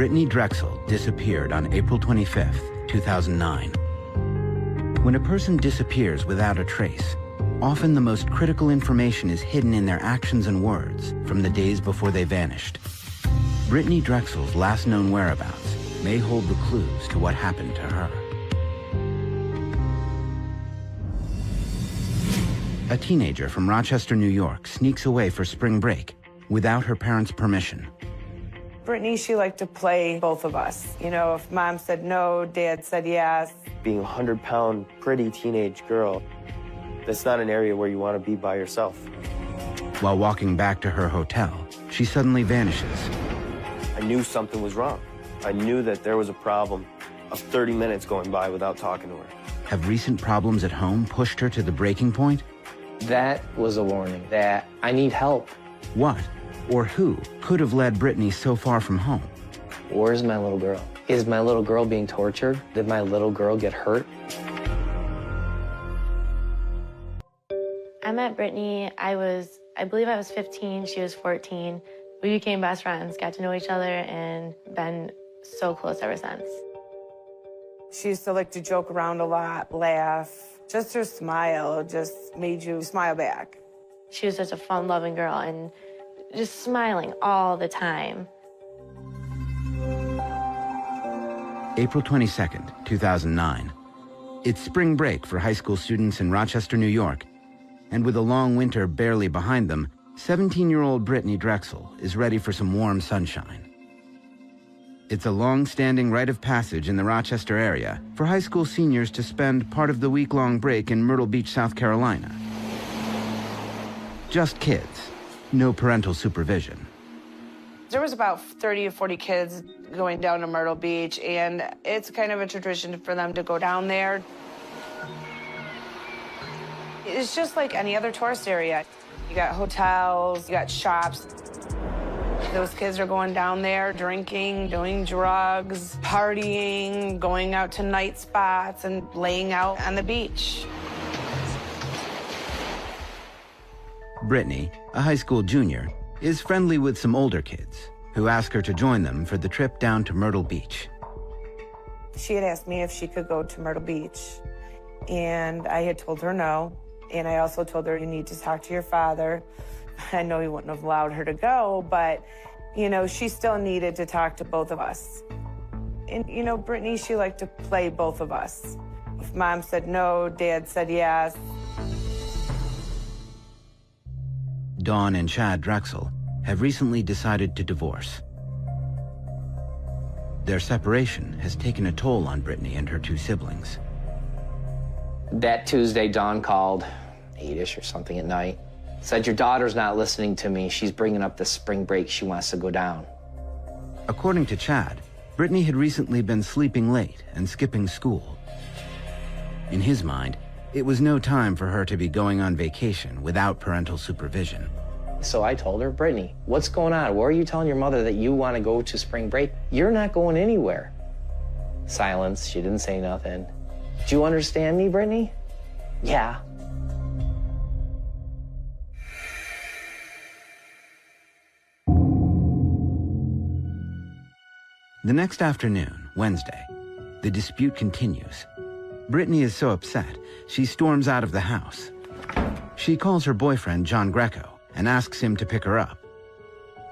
Brittany Drexel disappeared on April 25th, 2009. When a person disappears without a trace, often the most critical information is hidden in their actions and words from the days before they vanished. Brittany Drexel's last known whereabouts may hold the clues to what happened to her. A teenager from Rochester, New York, sneaks away for spring break without her parents' permission. Brittany, she liked to play both of us. You know, if mom said no, dad said yes. Being a 100-pound, pretty teenage girl, that's not an area where you want to be by yourself. While walking back to her hotel, she suddenly vanishes. I knew something was wrong. I knew that there was a problem of 30 minutes going by without talking to her. Have recent problems at home pushed her to the breaking point? That was a warning that I need help. What or who could have led Brittany so far from home? Where's my little girl? Is my little girl being tortured? Did my little girl get hurt? I met Brittany, I believe I was 15, she was 14. We became best friends, got to know each other, and been so close ever since. She used to like to joke around a lot, laugh. Just her smile just made you smile back. She was such a fun-loving girl and just smiling all the time. April 22nd, 2009. It's spring break for high school students in Rochester, New York. And with a long winter barely behind them, 17-year-old Brittany Drexel is ready for some warm sunshine. It's a long-standing rite of passage in the Rochester area for high school seniors to spend part of the week-long break in Myrtle Beach, South Carolina. Just kids, no parental supervision. There was about 30 or 40 kids going down to Myrtle Beach, and it's kind of a tradition for them to go down there. It's just like any other tourist area. You got hotels, you got shops. Those kids are going down there, drinking, doing drugs, partying, going out to night spots, and laying out on the beach. Brittany, a high school junior, is friendly with some older kids who ask her to join them for the trip down to Myrtle Beach. She had asked me if she could go to Myrtle Beach, and I had told her no. And I also told her, you need to talk to your father. I know he wouldn't have allowed her to go, but, you know, she still needed to talk to both of us. And, you know, Brittany, she liked to play both of us. If mom said no, dad said yes. Dawn and Chad Drexel have recently decided to divorce. Their separation has taken a toll on Brittany and her two siblings. That Tuesday, Dawn called, 8-ish or something at night. Said, your daughter's not listening to me. She's bringing up this spring break. She wants to go down. According to Chad, Brittany had recently been sleeping late and skipping school. In his mind, it was no time for her to be going on vacation without parental supervision. So I told her, Brittany, what's going on? Why are you telling your mother that you want to go to spring break? You're not going anywhere. Silence. She didn't say nothing. Do you understand me, Brittany? Yeah. The next afternoon, Wednesday, the dispute continues. Brittany is so upset, she storms out of the house. She calls her boyfriend, John Greco, and asks him to pick her up.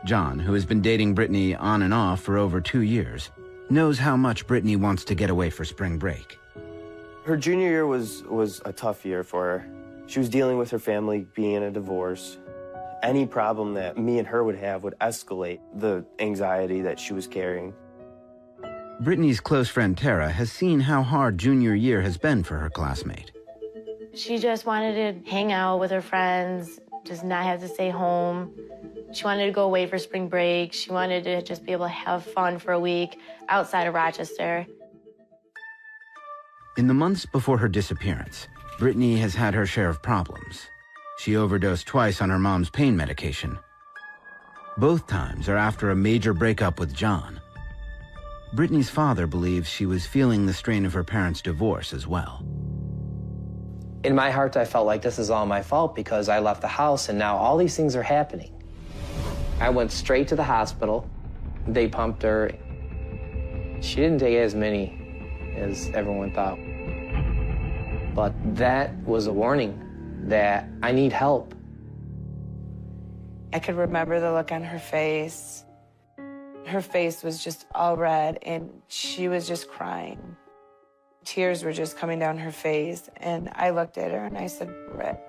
John, who has been dating Brittany on and off for over 2 years, knows how much Brittany wants to get away for spring break. Her junior year was a tough year for her. She was dealing with her family being in a divorce. Any problem that me and her would have would escalate the anxiety that she was carrying. Brittany's close friend Tara has seen how hard junior year has been for her classmate. She just wanted to hang out with her friends, just not have to stay home. She wanted to go away for spring break. She wanted to just be able to have fun for a week outside of Rochester. In the months before her disappearance, Brittany has had her share of problems. She overdosed twice on her mom's pain medication. Both times are after a major breakup with John. Brittany's father believes she was feeling the strain of her parents' divorce as well. In my heart, I felt like this is all my fault because I left the house and now all these things are happening. I went straight to the hospital. They pumped her. She didn't take as many as everyone thought. But that was a warning that I need help. I could remember the look on her face. Her face was just all red, and she was just crying. Tears were just coming down her face, and I looked at her and I said, Britt,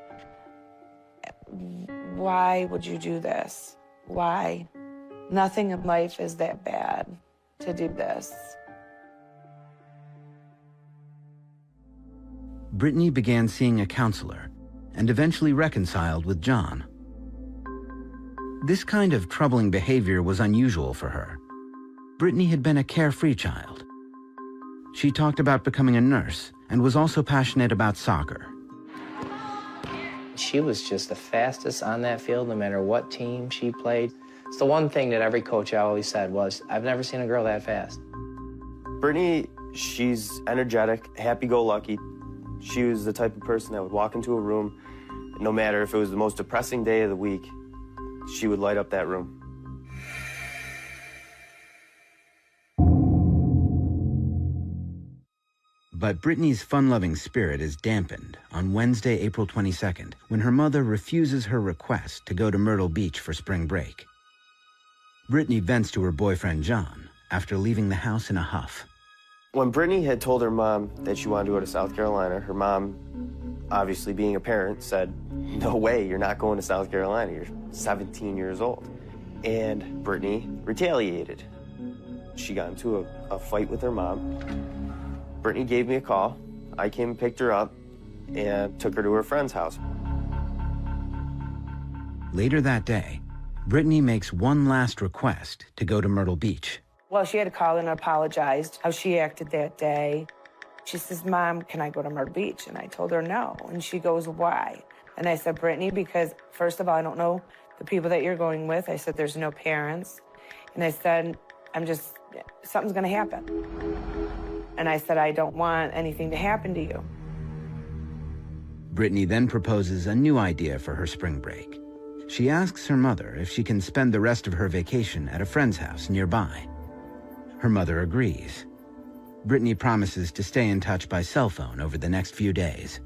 why would you do this? Why? Nothing in life is that bad to do this. Brittany began seeing a counselor and eventually reconciled with John. This kind of troubling behavior was unusual for her. Brittany had been a carefree child. She talked about becoming a nurse and was also passionate about soccer. She was just the fastest on that field, no matter what team she played. It's the one thing that every coach always said was, I've never seen a girl that fast. Brittany, she's energetic, happy-go-lucky. She was the type of person that would walk into a room, no matter if it was the most depressing day of the week, she would light up that room. But Brittany's fun-loving spirit is dampened on Wednesday, April 22nd, when her mother refuses her request to go to Myrtle Beach for spring break. Brittany vents to her boyfriend, John, after leaving the house in a huff. When Brittany had told her mom that she wanted to go to South Carolina, her mom, obviously being a parent, said, no way, you're not going to South Carolina. You're 17 years old. And Brittany retaliated. She got into a fight with her mom. Brittany gave me a call. I came and picked her up and took her to her friend's house. Later that day, Brittany makes one last request to go to Myrtle Beach. Well, she had to call and apologized how she acted that day. She says, Mom, can I go to Myrtle Beach? And I told her no. And she goes, why? And I said, Brittany, because first of all, I don't know the people that you're going with. I said, there's no parents. And I said, something's gonna happen. And I said, I don't want anything to happen to you. Brittany then proposes a new idea for her spring break. She asks her mother if she can spend the rest of her vacation at a friend's house nearby. Her mother agrees. Brittany promises to stay in touch by cell phone over the next few days.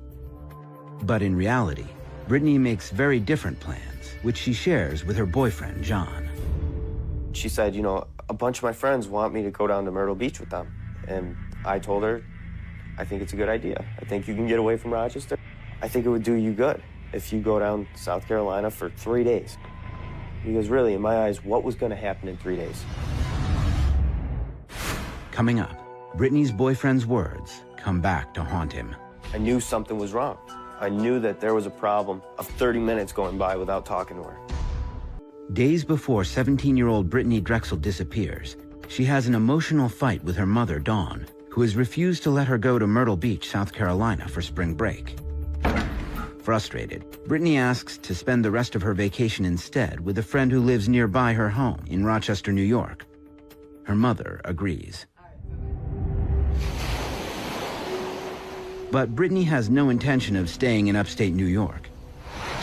But in reality, Brittany makes very different plans, which she shares with her boyfriend, John. She said, you know, a bunch of my friends want me to go down to Myrtle Beach with them. And I told her, I think it's a good idea. I think you can get away from Rochester. I think it would do you good if you go down to South Carolina for 3 days. Because really, in my eyes, what was going to happen in 3 days? Coming up, Brittany's boyfriend's words come back to haunt him. I knew something was wrong. I knew that there was a problem of 30 minutes going by without talking to her. Days before 17-year-old Brittany Drexel disappears, she has an emotional fight with her mother, Dawn, who has refused to let her go to Myrtle Beach, South Carolina for spring break. Frustrated, Brittany asks to spend the rest of her vacation instead with a friend who lives nearby her home in Rochester, New York. Her mother agrees. But Brittany has no intention of staying in upstate New York.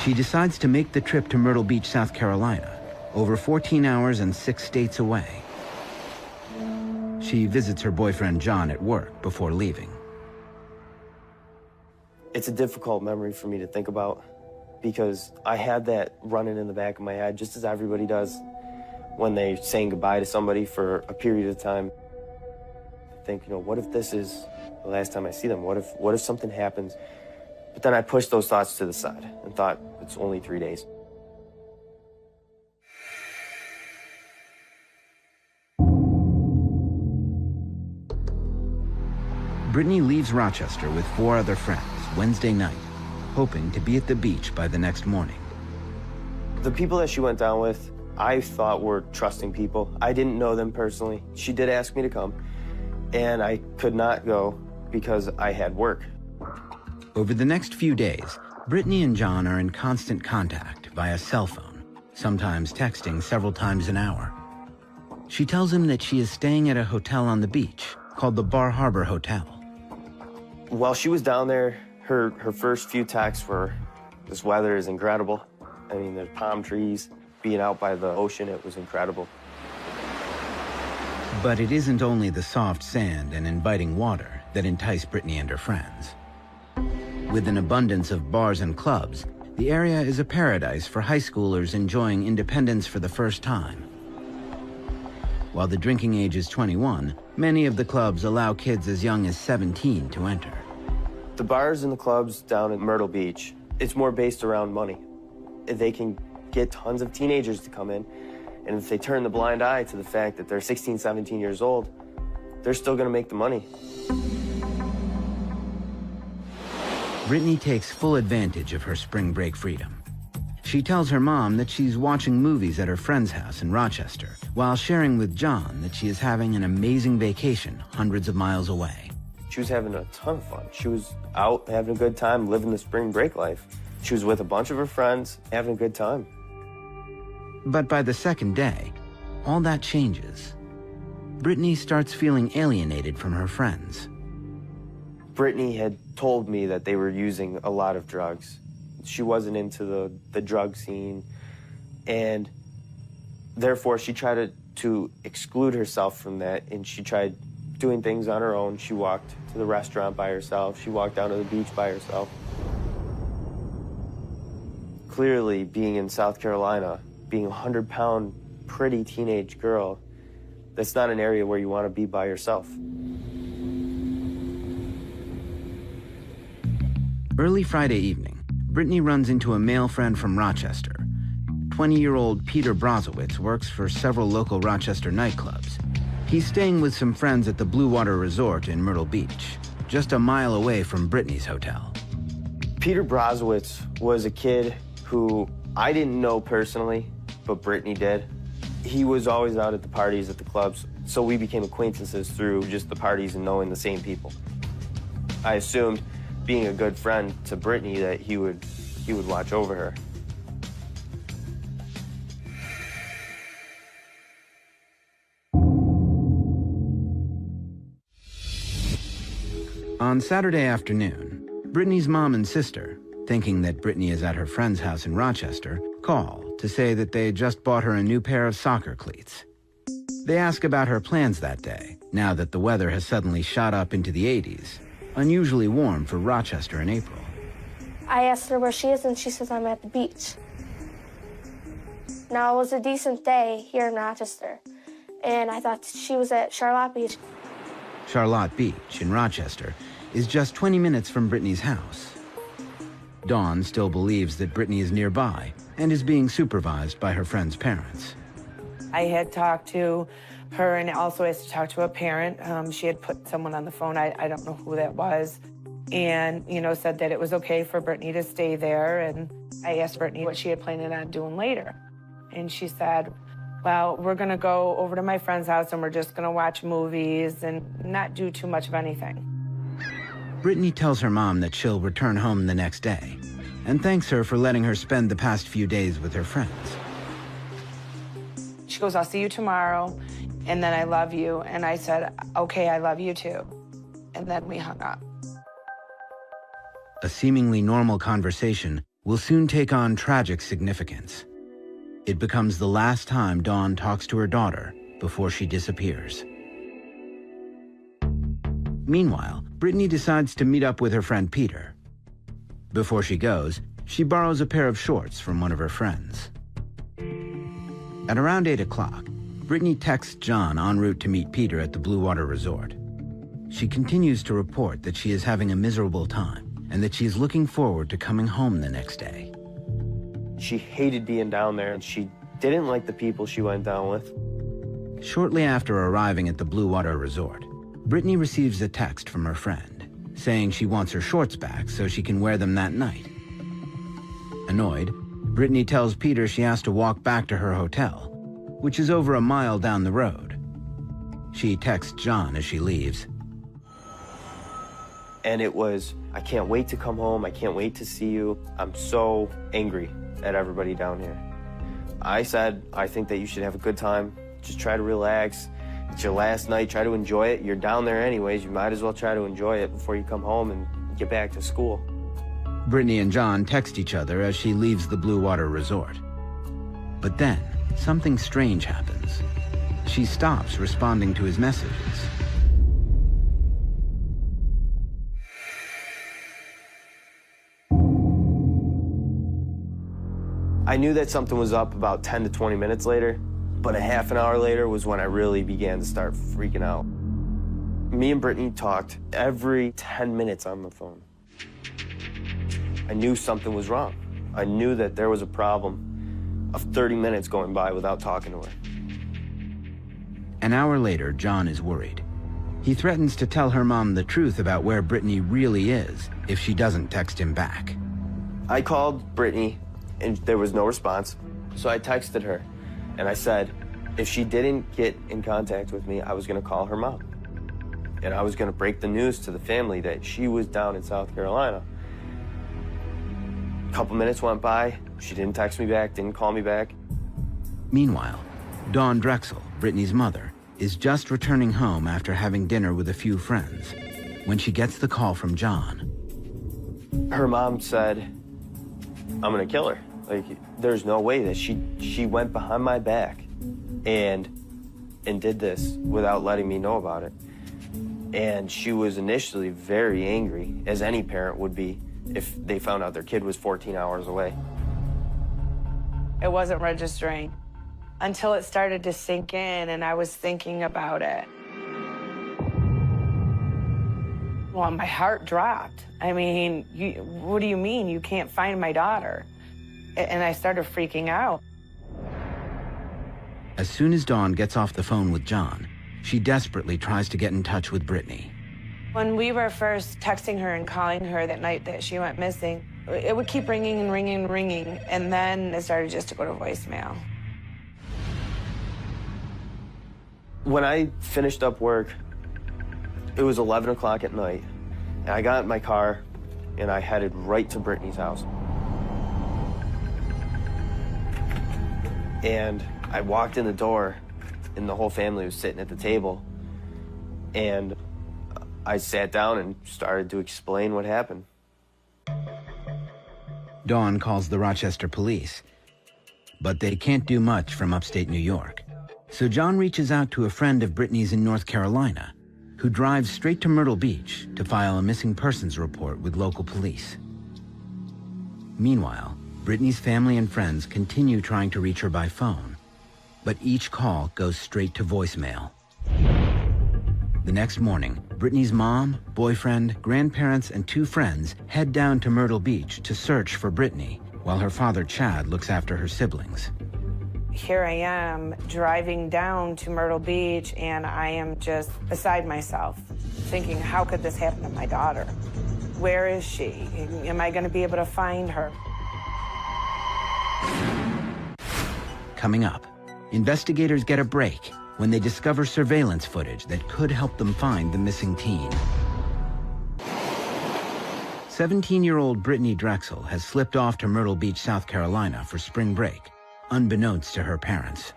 She decides to make the trip to Myrtle Beach, South Carolina, over 14 hours and 6 states away. She visits her boyfriend John at work before leaving. It's a difficult memory for me to think about because I had that running in the back of my head, just as everybody does when they're saying goodbye to somebody for a period of time. I think, you know, what if this is the last time I see them? What if something happens? But then I pushed those thoughts to the side and thought, it's only 3 days. Brittany leaves Rochester with 4 other friends Wednesday night, hoping to be at the beach by the next morning. The people that she went down with, I thought were trusting people. I didn't know them personally. She did ask me to come, and I could not go because I had work. Over the next few days, Brittany and John are in constant contact via cell phone, sometimes texting several times an hour. She tells him that she is staying at a hotel on the beach called the Bar Harbor Hotel. While she was down there, her first few texts were, this weather is incredible. I mean, there's palm trees. Being out by the ocean, it was incredible. But it isn't only the soft sand and inviting water that entice Brittany and her friends. With an abundance of bars and clubs, the area is a paradise for high schoolers enjoying independence for the first time. While the drinking age is 21, many of the clubs allow kids as young as 17 to enter. The bars and the clubs down at Myrtle Beach, it's more based around money. They can get tons of teenagers to come in, and if they turn the blind eye to the fact that they're 16, 17 years old, they're still gonna make the money. Brittany takes full advantage of her spring break freedom. She tells her mom that she's watching movies at her friend's house in Rochester, while sharing with John that she is having an amazing vacation hundreds of miles away. She was having a ton of fun. She was out having a good time, living the spring break life. She was with a bunch of her friends, having a good time. But by the second day, all that changes. Brittany starts feeling alienated from her friends. Brittany had told me that they were using a lot of drugs. She wasn't into the drug scene, and therefore she tried to exclude herself from that, and she tried doing things on her own. She walked to the restaurant by herself. She walked down to the beach by herself. Clearly, being in South Carolina, being a 100-pound, pretty teenage girl, that's not an area where you want to be by yourself. Early Friday evening, Brittany runs into a male friend from Rochester. 20-year-old Peter Brozowitz works for several local Rochester nightclubs. He's staying with some friends at the Blue Water Resort in Myrtle Beach, just a mile away from Brittany's hotel. Peter Brozowitz was a kid who I didn't know personally, but Brittany did. He was always out at the parties at the clubs, so we became acquaintances through just the parties and knowing the same people. I assumed, being a good friend to Brittany, that he would watch over her. On Saturday afternoon, Brittany's mom and sister, thinking that Brittany is at her friend's house in Rochester, call to say that they just bought her a new pair of soccer cleats. They ask about her plans that day, now that the weather has suddenly shot up into the 80s, unusually warm for Rochester in April. I asked her where she is, and she says I'm at the beach. Now, it was a decent day here in Rochester, and I thought she was at Charlotte Beach. Charlotte Beach in Rochester is just 20 minutes from Brittany's house. Dawn still believes that Brittany is nearby and is being supervised by her friend's parents. I had talked to her and also had to talk to a parent. She had put someone on the phone, I don't know who that was, and, said that it was okay for Brittany to stay there. And I asked Brittany what she had planned on doing later. And she said, well, we're gonna go over to my friend's house and we're just gonna watch movies and not do too much of anything. Brittany tells her mom that she'll return home the next day and thanks her for letting her spend the past few days with her friends. She goes, I'll see you tomorrow, and then I love you. And I said, okay, I love you too. And then we hung up. A seemingly normal conversation will soon take on tragic significance. It becomes the last time Dawn talks to her daughter before she disappears. Meanwhile, Brittany decides to meet up with her friend Peter. Before she goes, she borrows a pair of shorts from one of her friends. At around 8 o'clock, Brittany texts John en route to meet Peter at the Blue Water Resort. She continues to report that she is having a miserable time and that she is looking forward to coming home the next day. She hated being down there, and she didn't like the people she went down with. Shortly after arriving at the Blue Water Resort, Brittany receives a text from her friend saying she wants her shorts back so she can wear them that night. Annoyed, Brittany tells Peter she has to walk back to her hotel, which is over a mile down the road. She texts John as she leaves. And it was, I can't wait to come home. I can't wait to see you. I'm so angry at everybody down here. I said, I think that you should have a good time. Just try to relax. It's your last night. Try to enjoy it. You're down there anyways. You might as well try to enjoy it before you come home and get back to school. Brittany and John text each other as she leaves the Blue Water Resort. But then, something strange happens. She stops responding to his messages. I knew that something was up about 10 to 20 minutes later, but a half an hour later was when I really began to start freaking out. Me and Brittany talked every 10 minutes on the phone. I knew something was wrong. I knew that there was a problem of 30 minutes going by without talking to her. An hour later, John is worried. He threatens to tell her mom the truth about where Brittany really is if she doesn't text him back. I called Brittany, and there was no response. So I texted her, and I said, if she didn't get in contact with me, I was gonna call her mom. And I was gonna break the news to the family that she was down in South Carolina. A couple minutes went by, she didn't text me back, didn't call me back. Meanwhile, Dawn Drexel, Brittany's mother, is just returning home after having dinner with a few friends when she gets the call from John. Her mom said, I'm gonna kill her. Like, there's no way that she went behind my back and did this without letting me know about it. And she was initially very angry, as any parent would be if they found out their kid was 14 hours away. It wasn't registering until it started to sink in and I was thinking about it. Well, my heart dropped. I mean, what do you mean you can't find my daughter? And I started freaking out. As soon as Dawn gets off the phone with John, she desperately tries to get in touch with Brittany. When we were first texting her and calling her that night that she went missing, it would keep ringing and ringing and ringing, and then it started just to go to voicemail. When I finished up work, it was 11 o'clock at night, and I got in my car, and I headed right to Brittany's house. And I walked in the door, and the whole family was sitting at the table, and I sat down and started to explain what happened. Dawn calls the Rochester police, but they can't do much from upstate New York. So John reaches out to a friend of Brittany's in North Carolina, who drives straight to Myrtle Beach to file a missing persons report with local police. Meanwhile, Brittany's family and friends continue trying to reach her by phone, but each call goes straight to voicemail. The next morning, Brittany's mom, boyfriend, grandparents, and 2 friends head down to Myrtle Beach to search for Brittany, while her father, Chad, looks after her siblings. Here I am driving down to Myrtle Beach, and I am just beside myself, thinking, how could this happen to my daughter? Where is she? Am I going to be able to find her? Coming up, investigators get a break when they discover surveillance footage that could help them find the missing teen. 17-year-old Brittany Drexel has slipped off to Myrtle Beach, South Carolina for spring break, unbeknownst to her parents.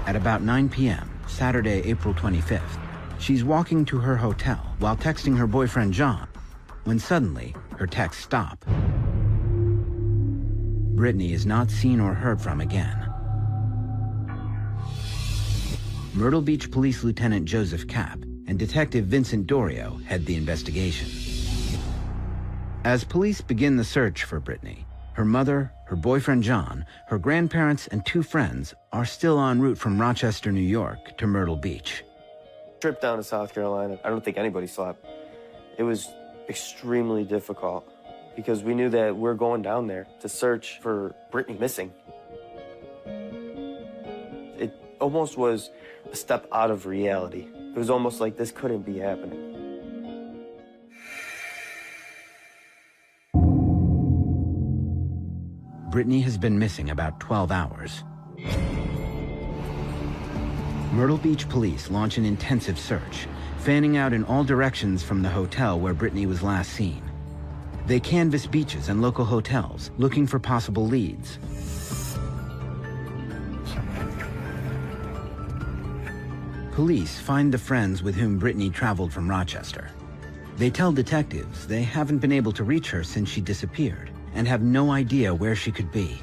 At about 9 p.m., Saturday, April 25th, she's walking to her hotel while texting her boyfriend John, when suddenly her texts stop. Brittany is not seen or heard from again. Myrtle Beach Police Lieutenant Joseph Kapp and Detective Vincent Dorio head the investigation. As police begin the search for Brittany, her mother, her boyfriend John, her grandparents, and 2 friends are still en route from Rochester, New York to Myrtle Beach. Trip down to South Carolina, I don't think anybody slept. It was extremely difficult because we knew that we're going down there to search for Brittany missing. It almost was a step out of reality. It was almost like this couldn't be happening. Brittany has been missing about 12 hours. Myrtle Beach police launch an intensive search, fanning out in all directions from the hotel where Brittany was last seen. They canvass beaches and local hotels, looking for possible leads. Police find the friends with whom Brittany traveled from Rochester. They tell detectives they haven't been able to reach her since she disappeared and have no idea where she could be.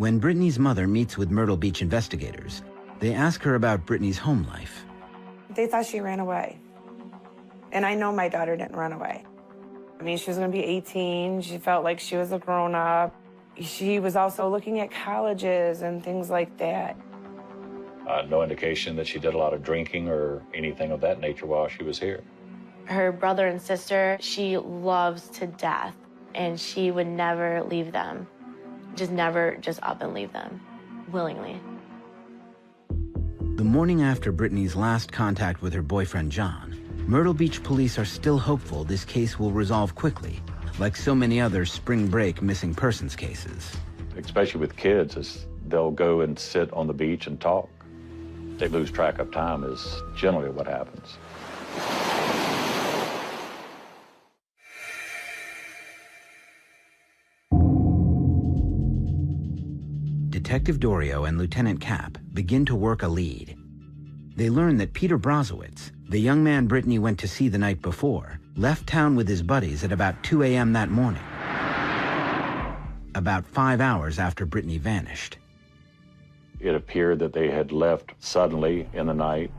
When Brittany's mother meets with Myrtle Beach investigators, they ask her about Brittany's home life. They thought she ran away. And I know my daughter didn't run away. I mean, she was going to be 18. She felt like she was a grown-up. She was also looking at colleges and things like that. No indication that she did a lot of drinking or anything of that nature while she was here. Her brother and sister, she loves to death, and she would never leave them. Never up and leave them, willingly. The morning after Brittany's last contact with her boyfriend, John, Myrtle Beach police are still hopeful this case will resolve quickly, like so many other spring break missing persons cases. Especially with kids, is they'll go and sit on the beach and talk. They lose track of time is generally what happens. Detective Dorio and Lieutenant Cap begin to work a lead. They learn that Peter Brozowitz, the young man Brittany went to see the night before, left town with his buddies at about 2 a.m. that morning, about 5 hours after Brittany vanished. It appeared that they had left suddenly in the night.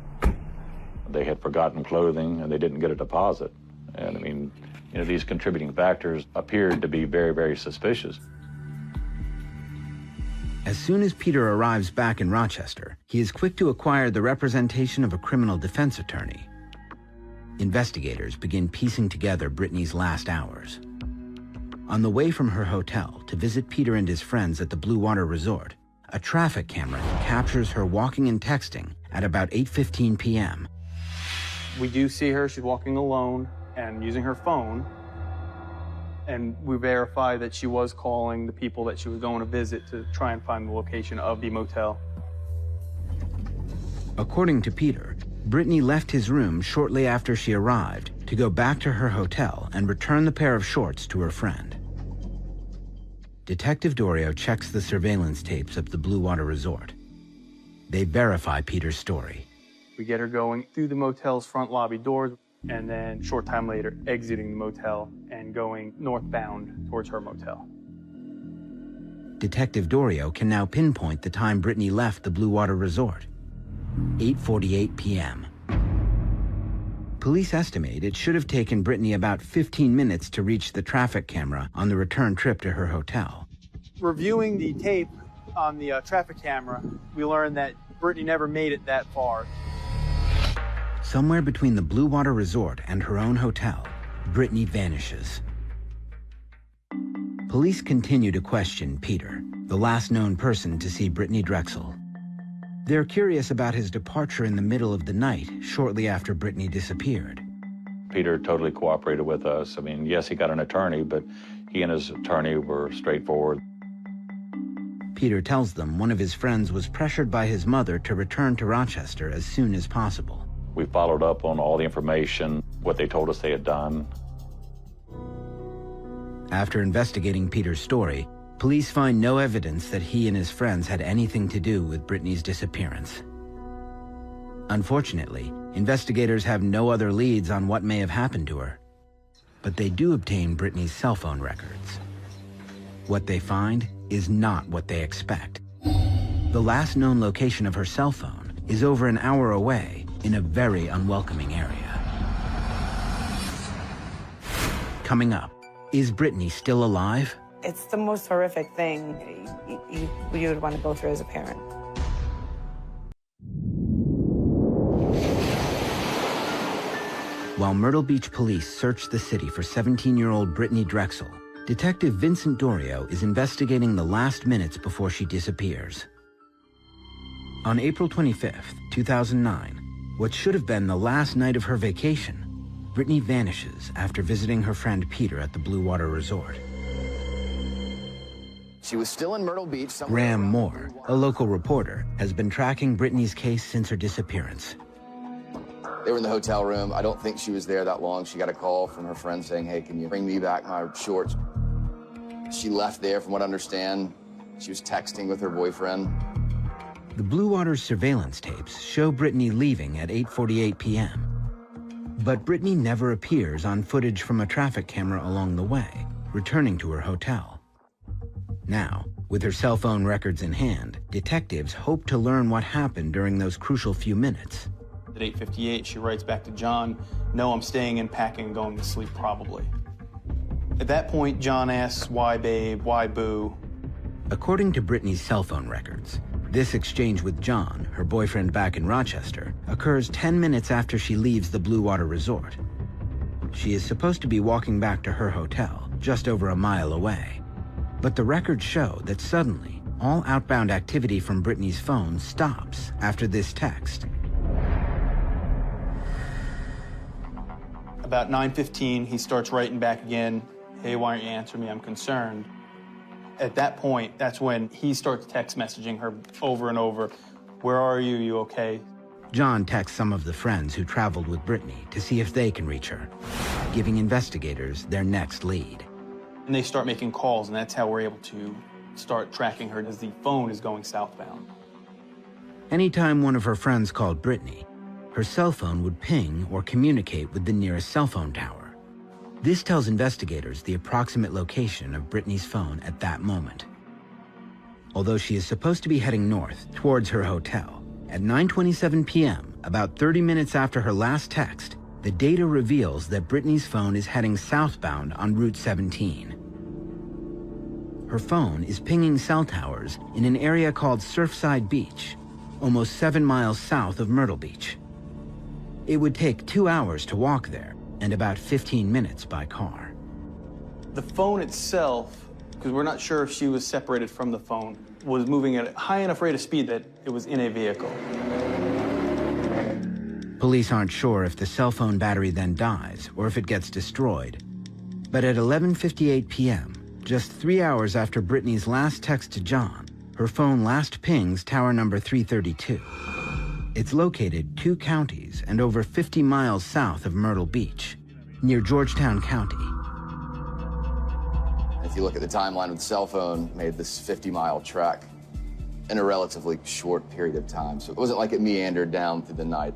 They had forgotten clothing and they didn't get a deposit. And I mean, these contributing factors appeared to be very, very suspicious. As soon as Peter arrives back in Rochester, he is quick to acquire the representation of a criminal defense attorney. Investigators begin piecing together Brittany's last hours. On the way from her hotel to visit Peter and his friends at the Blue Water Resort, a traffic camera captures her walking and texting at about 8:15 p.m. We do see her, she's walking alone and using her phone. And we verify that she was calling the people that she was going to visit to try and find the location of the motel. According to Peter, Brittany left his room shortly after she arrived to go back to her hotel and return the pair of shorts to her friend. Detective Dorio checks the surveillance tapes of the Blue Water Resort. They verify Peter's story. We get her going through the motel's front lobby doors, and then a short time later exiting the motel and going northbound towards her motel. Detective Dorio can now pinpoint the time Brittany left the Blue Water Resort, 8:48 p.m. Police estimate it should have taken Brittany about 15 minutes to reach the traffic camera on the return trip to her hotel. Reviewing the tape on the traffic camera, we learned that Brittany never made it that far. Somewhere between the Blue Water Resort and her own hotel, Brittany vanishes. Police continue to question Peter, the last known person to see Brittany Drexel. They're curious about his departure in the middle of the night, shortly after Brittany disappeared. Peter totally cooperated with us. I mean, yes, he got an attorney, but he and his attorney were straightforward. Peter tells them one of his friends was pressured by his mother to return to Rochester as soon as possible. We followed up on all the information, what they told us they had done. After investigating Peter's story, police find no evidence that he and his friends had anything to do with Brittany's disappearance. Unfortunately, investigators have no other leads on what may have happened to her, but they do obtain Brittany's cell phone records. What they find is not what they expect. The last known location of her cell phone is over an hour away in a very unwelcoming area. Coming up, is Brittany still alive? It's the most horrific thing you would want to go through as a parent. While Myrtle Beach police search the city for 17-year-old Brittany Drexel, Detective Vincent Dorio is investigating the last minutes before she disappears. On April 25th, 2009, what should have been the last night of her vacation, Brittany vanishes after visiting her friend Peter at the Blue Water Resort. She was still in Myrtle Beach. Graham Moore, a local reporter, has been tracking Brittany's case since her disappearance. They were in the hotel room. I don't think she was there that long. She got a call from her friend saying, hey, can you bring me back my shorts? She left there, from what I understand. She was texting with her boyfriend. The Blue Water's surveillance tapes show Brittany leaving at 8:48 p.m. But Brittany never appears on footage from a traffic camera along the way, returning to her hotel. Now, With her cell phone records in hand, detectives hope to learn what happened during those crucial few minutes. At 8:58, she writes back to John, "No, I'm staying in, packing, and going to sleep probably." At that point, John asks, "Why, babe? Why, boo?" According to Brittany's cell phone records, this exchange with John, her boyfriend back in Rochester, occurs 10 minutes after she leaves the Blue Water Resort. She is supposed to be walking back to her hotel, just over a mile away. But the records show that suddenly, all outbound activity from Brittany's phone stops after this text. About 9:15, he starts writing back again, "Hey, why aren't you answering me? I'm concerned." At that point, that's when he starts text messaging her over and over. "Where are you? You okay?" John texts some of the friends who traveled with Brittany to see if they can reach her, giving investigators their next lead. And they start making calls, and that's how we're able to start tracking her as the phone is going southbound. Anytime one of her friends called Brittany, her cell phone would ping or communicate with the nearest cell phone tower. This tells investigators the approximate location of Brittany's phone at that moment. Although she is supposed to be heading north towards her hotel, at 9:27 p.m., about 30 minutes after her last text, the data reveals that Brittany's phone is heading southbound on Route 17. Her phone is pinging cell towers in an area called Surfside Beach, almost 7 miles south of Myrtle Beach. It would take 2 hours to walk there and about 15 minutes by car. The phone itself, because we're not sure if she was separated from the phone, was moving at a high enough rate of speed that it was in a vehicle. Police aren't sure if the cell phone battery then dies or if it gets destroyed. But at 11:58 p.m., just 3 hours after Brittany's last text to John, her phone last pings tower number 332. It's located 2 counties and over 50 miles south of Myrtle Beach, near Georgetown County. If you look at the timeline of the cell phone, made this 50-mile trek in a relatively short period of time. So it wasn't like it meandered down through the night.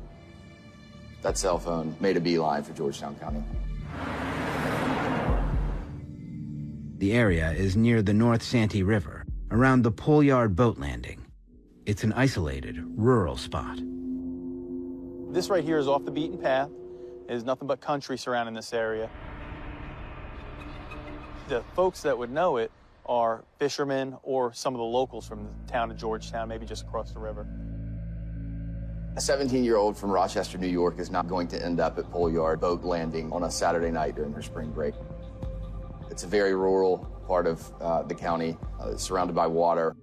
That cell phone made a beeline for Georgetown County. The area is near the North Santee River, around the Pole Yard boat landing. It's an isolated, rural spot. This right here is off the beaten path. There's nothing but country surrounding this area. The folks that would know it are fishermen or some of the locals from the town of Georgetown, maybe just across the river. A 17-year-old from Rochester, New York is not going to end up at Pole Yard boat landing on a Saturday night during her spring break. It's a very rural part of the county, surrounded by water.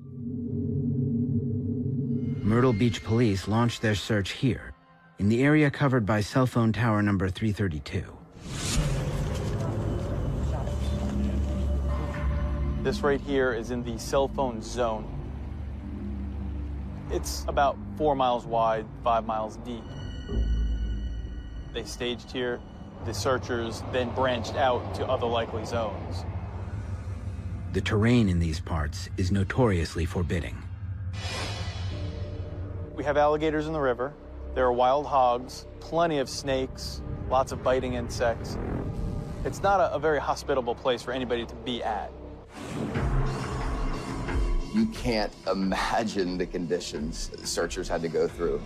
Myrtle Beach police launched their search here, in the area covered by cell phone tower number 332. This right here is in the cell phone zone. It's about 4 miles wide, 5 miles deep. They staged here. The searchers then branched out to other likely zones. The terrain in these parts is notoriously forbidding. We have alligators in the river. There are wild hogs, plenty of snakes, lots of biting insects. It's not a very hospitable place for anybody to be at. You can't imagine the conditions searchers had to go through.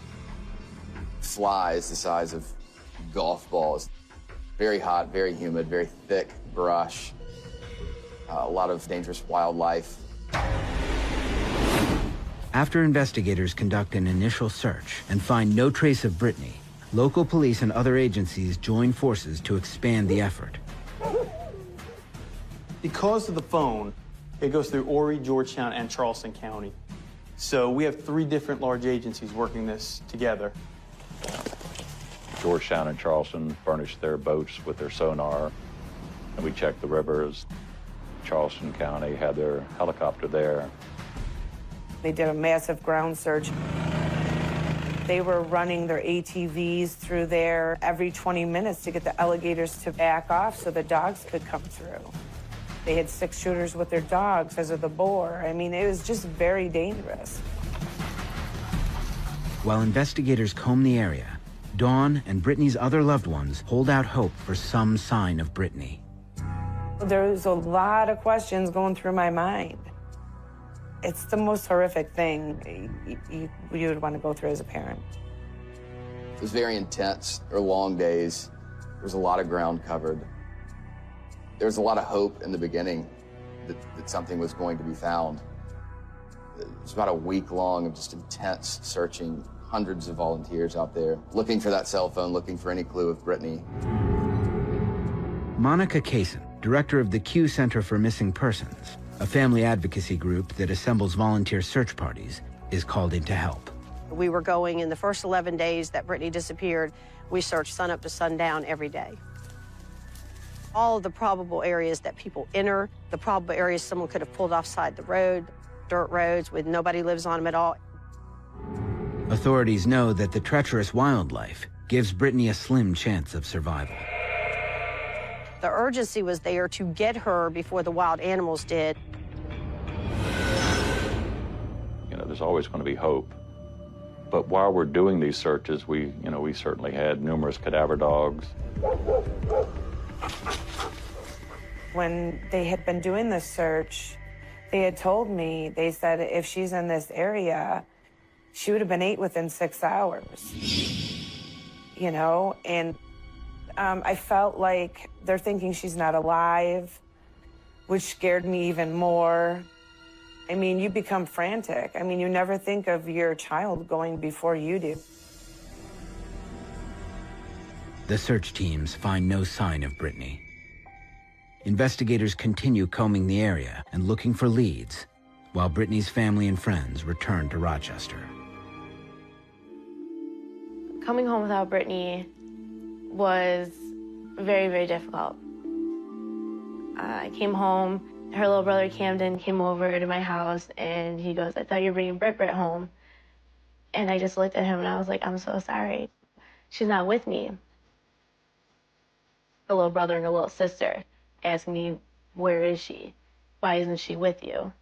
Flies the size of golf balls. Very hot, very humid, very thick brush. A lot of dangerous wildlife. After investigators conduct an initial search and find no trace of Brittany, local police and other agencies join forces to expand the effort. Because of the phone, it goes through Horry, Georgetown, and Charleston County. So we have 3 different large agencies working this together. Georgetown and Charleston furnished their boats with their sonar, and we checked the rivers. Charleston County had their helicopter there. They did a massive ground search. They were running their ATVs through there every 20 minutes to get the alligators to back off so the dogs could come through. They had 6 shooters with their dogs because of the boar. I mean, it was just very dangerous. While investigators comb the area, Dawn and Brittany's other loved ones hold out hope for some sign of Brittany. There was a lot of questions going through my mind. It's the most horrific thing you would want to go through as a parent. It was very intense. There were long days. There was a lot of ground covered. There was a lot of hope in the beginning that something was going to be found. It was about a week long of just intense searching, hundreds of volunteers out there, looking for that cell phone, looking for any clue of Brittany. Monica Kaysen, director of the Q Center for Missing Persons, a family advocacy group that assembles volunteer search parties, is called in to help. We were going in the first 11 days that Brittany disappeared. We searched sun up to sundown every day. All of the probable areas that people enter, the probable areas someone could have pulled offside the road, dirt roads with nobody lives on them at all. Authorities know that the treacherous wildlife gives Brittany a slim chance of survival. The urgency was there to get her before the wild animals did. You know, there's always going to be hope. But while we're doing these searches, we certainly had numerous cadaver dogs. When they had been doing this search, they had told me, they said if she's in this area, she would have been ate within 6 hours. You know, and I felt like they're thinking she's not alive, which scared me even more. I mean, you become frantic. I mean, you never think of your child going before you do. The search teams find no sign of Brittany. Investigators continue combing the area and looking for leads, while Brittany's family and friends return to Rochester. Coming home without Brittany was very, very difficult. I came home. Her little brother Camden came over to my house and he goes, "I thought you were bringing Britt home." And I just looked at him and I was like, "I'm so sorry. She's not with me." A little brother and a little sister asking me, "Where is she? Why isn't she with you?"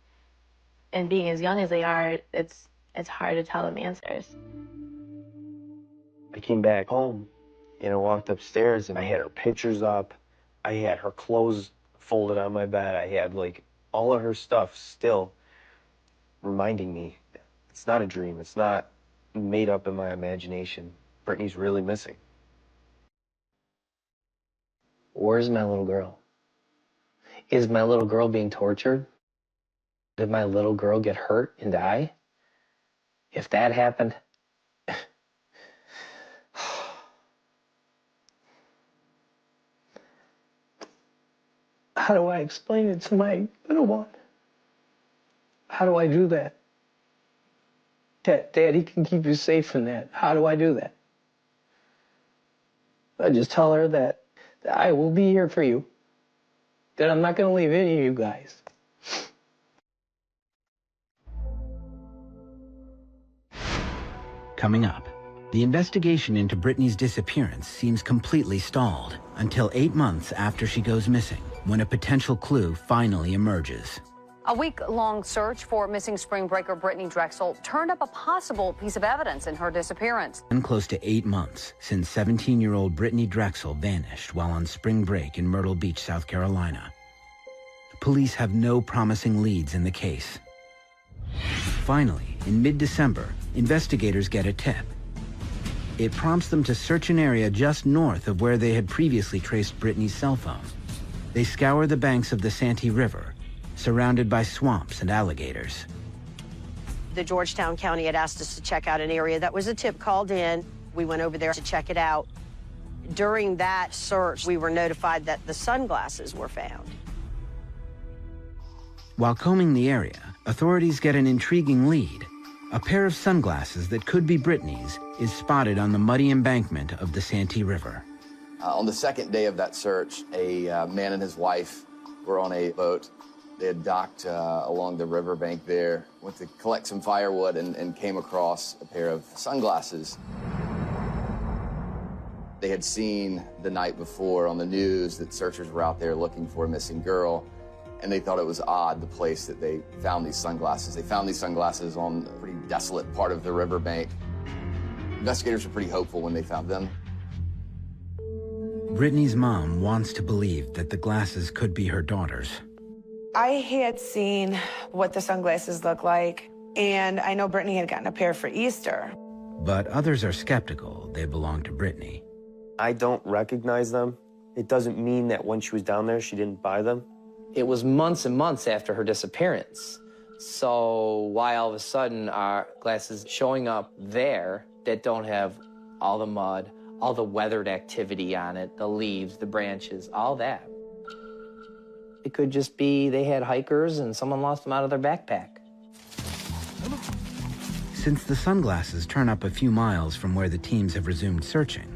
And being as young as they are, it's hard to tell them answers. I came back home and I walked upstairs and I had her pictures up. I had her clothes folded on my bed. I had like all of her stuff still reminding me it's not a dream. It's not made up in my imagination. Brittany's really missing. Where's my little girl? Is my little girl being tortured? Did my little girl get hurt and die? If that happened, how do I explain it to my little one? How do I do that? Daddy can keep you safe from that. How do I do that? I just tell her that I will be here for you, that I'm not going to leave any of you guys. Coming up, the investigation into Brittany's disappearance seems completely stalled until 8 months after she goes missing, when a potential clue finally emerges. A week-long search for missing spring breaker Brittany Drexel turned up a possible piece of evidence in her disappearance. And close to 8 months since 17-year-old Brittany Drexel vanished while on spring break in Myrtle Beach, South Carolina. Police have no promising leads in the case. Finally, in mid-December, investigators get a tip. It prompts them to search an area just north of where they had previously traced Brittany's cell phone. They scour the banks of the Santee River, surrounded by swamps and alligators. The Georgetown County had asked us to check out an area that was a tip called in. We went over there to check it out. During that search, we were notified that the sunglasses were found. While combing the area, authorities get an intriguing lead. A pair of sunglasses that could be Brittany's is spotted on the muddy embankment of the Santee River. On the second day of that search, a man and his wife were on a boat. They had docked along the riverbank there, went to collect some firewood and came across a pair of sunglasses. They had seen the night before on the news that searchers were out there looking for a missing girl, and they thought it was odd, the place that they found these sunglasses. They found these sunglasses on a pretty desolate part of the riverbank. Investigators were pretty hopeful when they found them. Brittany's mom wants to believe that the glasses could be her daughter's. I had seen what the sunglasses look like, and I know Brittany had gotten a pair for Easter. But others are skeptical they belong to Brittany. I don't recognize them. It doesn't mean that when she was down there, she didn't buy them. It was months and months after her disappearance. So why all of a sudden are glasses showing up there that don't have all the mud, all the weathered activity on it, the leaves, the branches, all that? It could just be they had hikers and someone lost them out of their backpack. Since the sunglasses turn up a few miles from where the teams have resumed searching,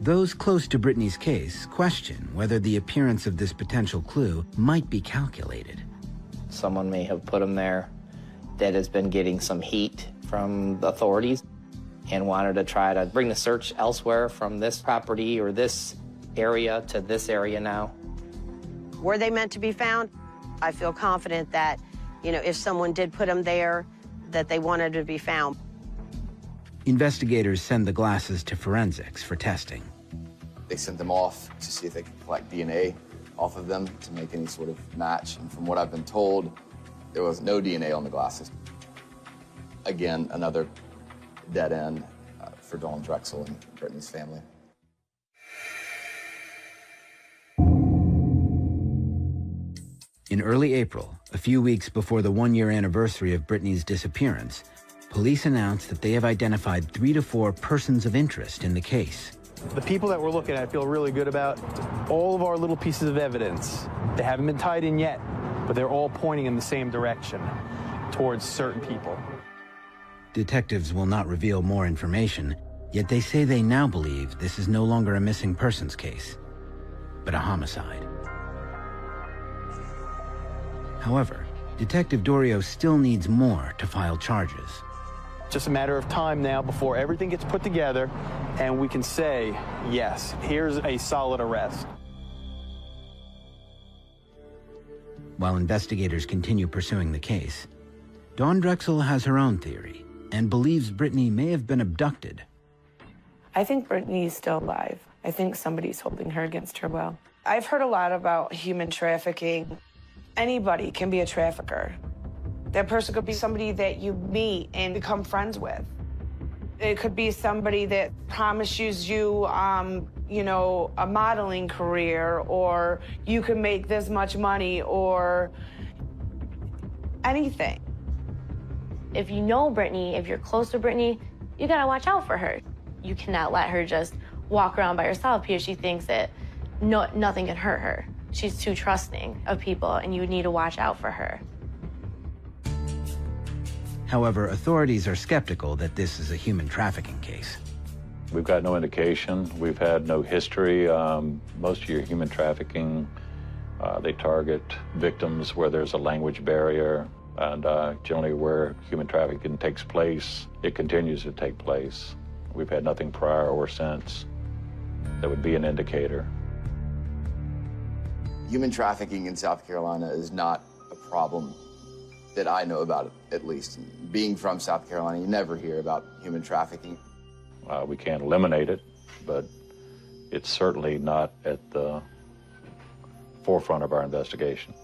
those close to Brittany's case question whether the appearance of this potential clue might be calculated. Someone may have put them there that has been getting some heat from the authorities and wanted to try to bring the search elsewhere from this property or this area to this area now. Were they meant to be found? I feel confident that, if someone did put them there, that they wanted to be found. Investigators send the glasses to forensics for testing. They sent them off to see if they could collect DNA off of them to make any sort of match. And from what I've been told, there was no DNA on the glasses. Again, another dead end for Dawn Drexel and Brittany's family. In early April, a few weeks before the one-year anniversary of Brittany's disappearance, police announced that they have identified 3 to 4 persons of interest in the case. The people that we're looking at, I feel really good about. All of our little pieces of evidence, they haven't been tied in yet, but they're all pointing in the same direction, towards certain people. Detectives will not reveal more information, yet they say they now believe this is no longer a missing persons case, but a homicide. However, Detective Dorio still needs more to file charges. Just a matter of time now before everything gets put together and we can say, yes, here's a solid arrest. While investigators continue pursuing the case, Dawn Drexel has her own theory and believes Brittany may have been abducted. I think Brittany's still alive. I think somebody's holding her against her will. I've heard a lot about human trafficking. Anybody can be a trafficker. That person could be somebody that you meet and become friends with. It could be somebody that promises you, a modeling career, or you can make this much money, or anything. If you know Brittany, if you're close to Brittany, you gotta watch out for her. You cannot let her just walk around by herself because she thinks that nothing can hurt her. She's too trusting of people, and you need to watch out for her. However, authorities are skeptical that this is a human trafficking case. We've got no indication. We've had no history. Most of your human trafficking, they target victims where there's a language barrier, and generally where human trafficking takes place, it continues to take place. We've had nothing prior or since that would be an indicator. Human trafficking in South Carolina is not a problem that I know about, at least. Being from South Carolina, you never hear about human trafficking. We can't eliminate it, but it's certainly not at the forefront of our investigation.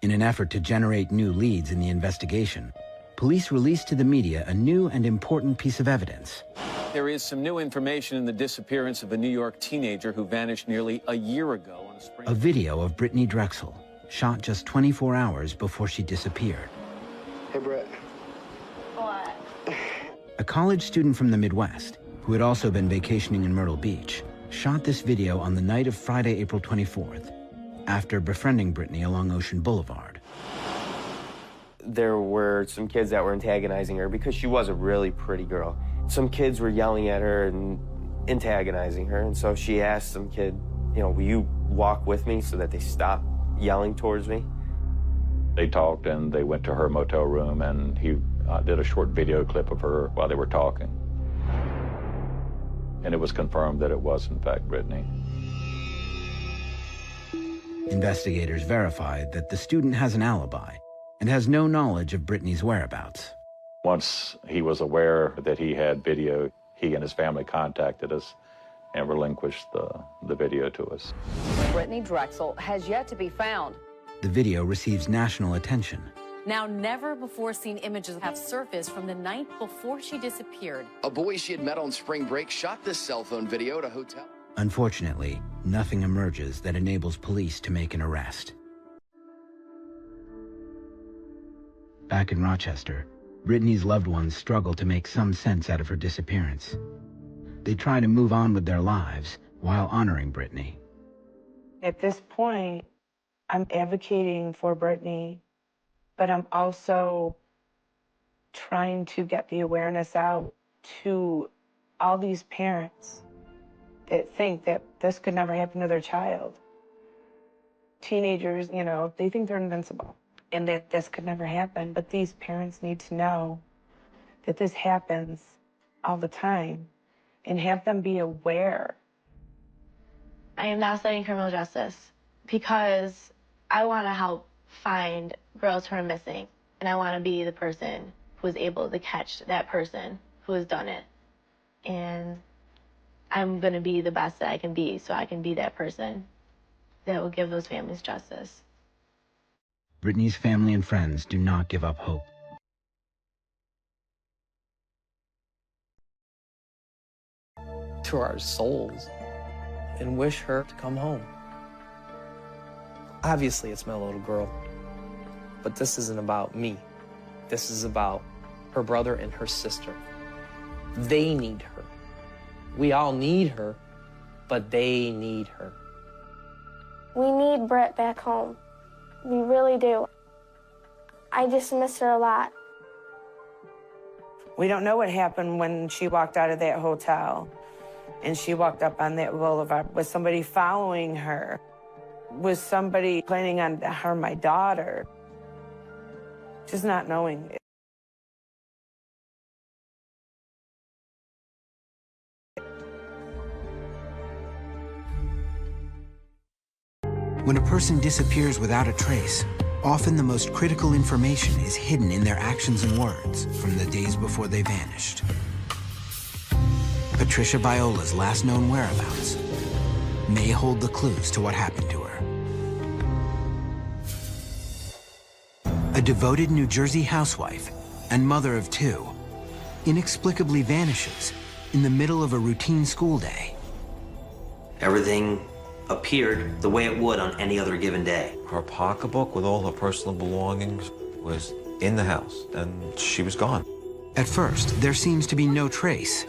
In an effort to generate new leads in the investigation, police released to the media a new and important piece of evidence. There is some new information in the disappearance of a New York teenager who vanished nearly a year ago on a spring. A video of Brittany Drexel, shot just 24 hours before she disappeared. Hey, Brett. What? A college student from the Midwest, who had also been vacationing in Myrtle Beach, shot this video on the night of Friday, April 24th, after befriending Brittany along Ocean Boulevard. There were some kids that were antagonizing her because she was a really pretty girl. Some kids were yelling at her and antagonizing her, and so she asked some kid, will you walk with me so that they stop yelling towards me? They talked and they went to her motel room, and he did a short video clip of her while they were talking. And it was confirmed that it was, in fact, Brittany. Investigators verified that the student has an alibi and has no knowledge of Brittany's whereabouts. Once he was aware that he had video, he and his family contacted us and relinquished the video to us. Brittany Drexel has yet to be found. The video receives national attention. Now, never-before-seen images have surfaced from the night before she disappeared. A boy she had met on spring break shot this cell phone video at a hotel. Unfortunately, nothing emerges that enables police to make an arrest. Back in Rochester, Brittany's loved ones struggle to make some sense out of her disappearance. They try to move on with their lives while honoring Brittany. At this point, I'm advocating for Brittany, but I'm also trying to get the awareness out to all these parents that think that this could never happen to their child. Teenagers, you know, they think they're invincible and that this could never happen, but these parents need to know that this happens all the time and have them be aware. I am now studying criminal justice because I want to help find girls who are missing, and I want to be the person who is able to catch that person who has done it. And I'm going to be the best that I can be so I can be that person that will give those families justice. Brittany's family and friends do not give up hope. To our souls and wish her to come home. Obviously, it's my little girl, but this isn't about me. This is about her brother and her sister. They need her. We all need her, but they need her. We need Britt back home. We really do. I just miss her a lot. We don't know what happened when she walked out of that hotel and she walked up on that boulevard. Was somebody following her? Was somebody planning on her, my daughter? Just not knowing. When a person disappears without a trace, often the most critical information is hidden in their actions and words from the days before they vanished. Patricia Biola's last known whereabouts may hold the clues to what happened to her. A devoted New Jersey housewife and mother of two inexplicably vanishes in the middle of a routine school day. Everything appeared the way it would on any other given day. Her pocketbook with all her personal belongings was in the house, and she was gone. At first, there seems to be no trace,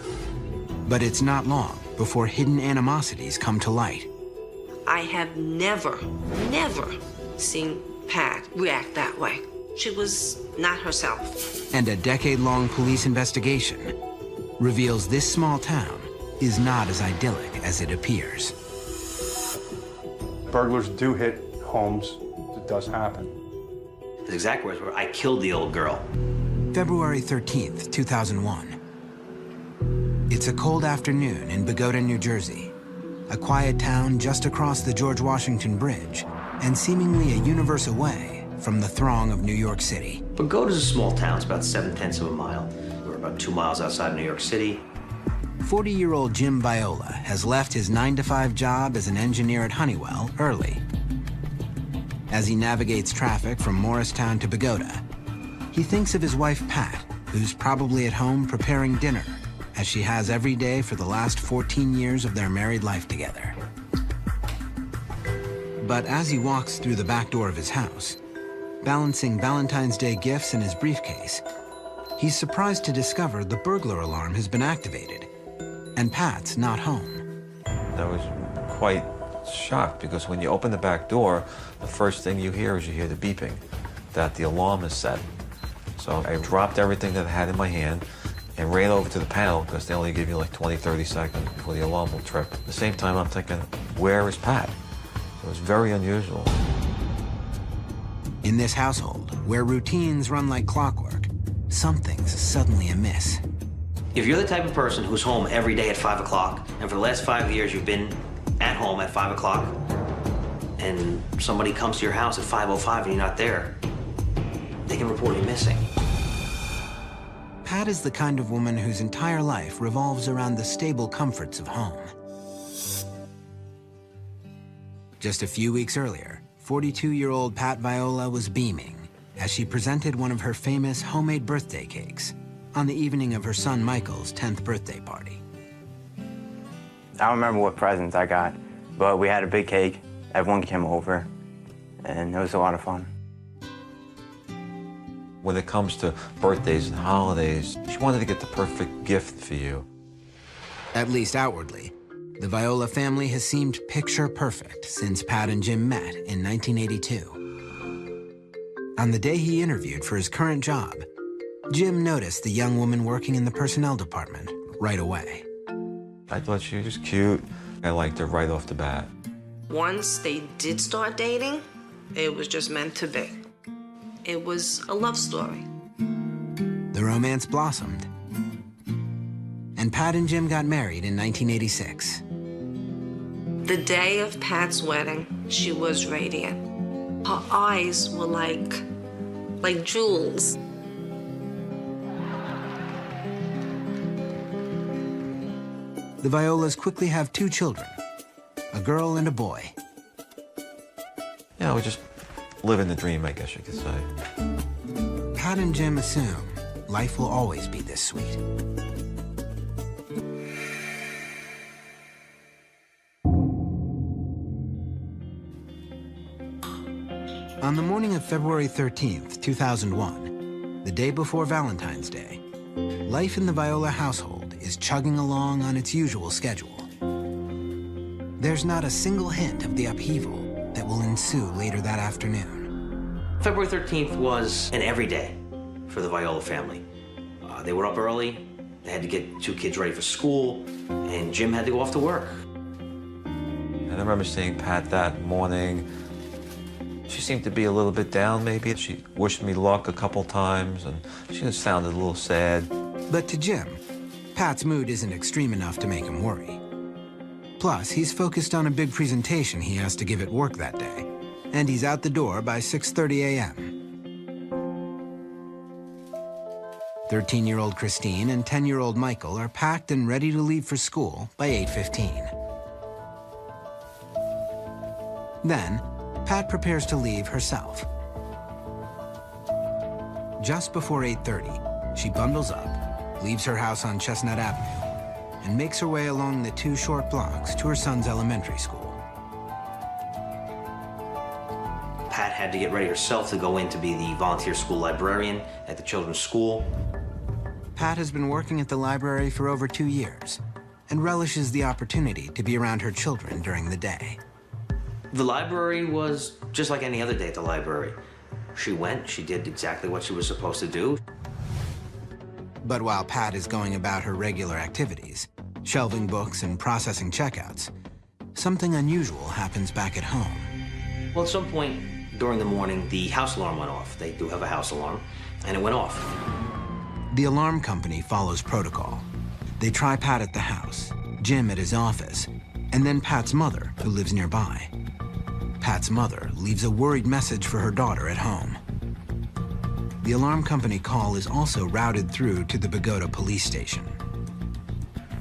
but it's not long before hidden animosities come to light. I have never seen Pat react that way. She was not herself. And a decade-long police investigation reveals this small town is not as idyllic as it appears. Burglars do hit homes. It does happen. The exact words were, "I killed the old girl." February 13th, 2001. It's a cold afternoon in Bogota, New Jersey, a quiet town just across the George Washington Bridge and seemingly a universe away from the throng of New York City. Bogota's a small town. It's about 7/10 of a mile. We're about 2 miles outside of New York City. 40-year-old Jim Biola has left his 9-to-5 job as an engineer at Honeywell early. As he navigates traffic from Morristown to Bogota, he thinks of his wife, Pat, who's probably at home preparing dinner, as she has every day for the last 14 years of their married life together. But as he walks through the back door of his house, balancing Valentine's Day gifts in his briefcase, he's surprised to discover the burglar alarm has been activated, and Pat's not home. I was quite shocked because when you open the back door, the first thing you hear is you hear the beeping that the alarm is set. So I dropped everything that I had in my hand and ran over to the panel because they only give you like 20, 30 seconds before the alarm will trip. At the same time, I'm thinking, where is Pat? It was very unusual. In this household, where routines run like clockwork, something's suddenly amiss. If you're the type of person who's home every day at 5 o'clock, and for the last 5 years you've been at home at 5 o'clock, and somebody comes to your house at 5:05 and you're not there, they can report you missing. Pat is the kind of woman whose entire life revolves around the stable comforts of home. Just a few weeks earlier, 42-year-old Pat Viola was beaming as she presented one of her famous homemade birthday cakes on the evening of her son Michael's 10th birthday party. I don't remember what presents I got, but we had a big cake. Everyone came over, and it was a lot of fun. When it comes to birthdays and holidays, she wanted to get the perfect gift for you. At least outwardly, the Viola family has seemed picture perfect since Pat and Jim met in 1982. On the day he interviewed for his current job, Jim noticed the young woman working in the personnel department right away. I thought she was just cute. I liked her right off the bat. Once they did start dating, it was just meant to be. It was a love story. The romance blossomed, and Pat and Jim got married in 1986. The day of Pat's wedding, she was radiant. Her eyes were like jewels. The Violas quickly have 2 children, a girl and a boy. Yeah, we're just living the dream, I guess you could say. Pat and Jim assume life will always be this sweet. On the morning of February 13th, 2001, the day before Valentine's Day, life in the Viola household is chugging along on its usual schedule. There's not a single hint of the upheaval that will ensue later that afternoon. February 13th was an everyday for the Viola family. They were up early, they had to get 2 kids ready for school, and Jim had to go off to work. And I remember seeing Pat that morning. She seemed to be a little bit down, maybe. She wished me luck a couple times, and she just sounded a little sad. But to Jim, Pat's mood isn't extreme enough to make him worry. Plus, he's focused on a big presentation he has to give at work that day, and he's out the door by 6:30 a.m. 13-year-old Christine and 10-year-old Michael are packed and ready to leave for school by 8:15. Then, Pat prepares to leave herself. Just before 8:30, she bundles up, leaves her house on Chestnut Avenue, and makes her way along the 2 short blocks to her son's elementary school. Pat had to get ready herself to go in to be the volunteer school librarian at the children's school. Pat has been working at the library for over 2 years and relishes the opportunity to be around her children during the day. The library was just like any other day at the library. She went, she did exactly what she was supposed to do. But while Pat is going about her regular activities, shelving books and processing checkouts, something unusual happens back at home. Well, at some point during the morning, the house alarm went off. They do have a house alarm, and it went off. The alarm company follows protocol. They try Pat at the house, Jim at his office, and then Pat's mother, who lives nearby. Pat's mother leaves a worried message for her daughter at home. The alarm company call is also routed through to the Bogota police station.